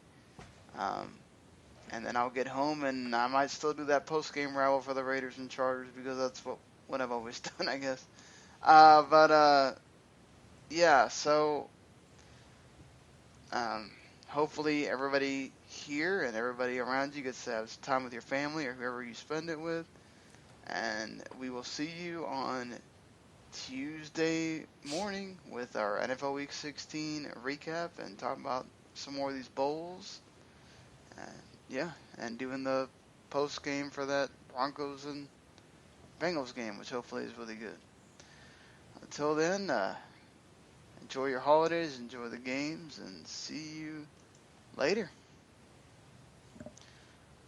And then I'll get home, and I might still do that post-game raffle for the Raiders and Chargers, because that's what I've always done, I guess. Yeah, so hopefully everybody here and everybody around you gets to have time with your family or whoever you spend it with. And we will see you on Tuesday morning with our NFL Week 16 recap and talk about some more of these bowls. And yeah, and doing the post game for that Broncos and Bengals game, which hopefully is really good. Until then, enjoy your holidays, enjoy the games, and see you later.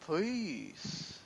Peace.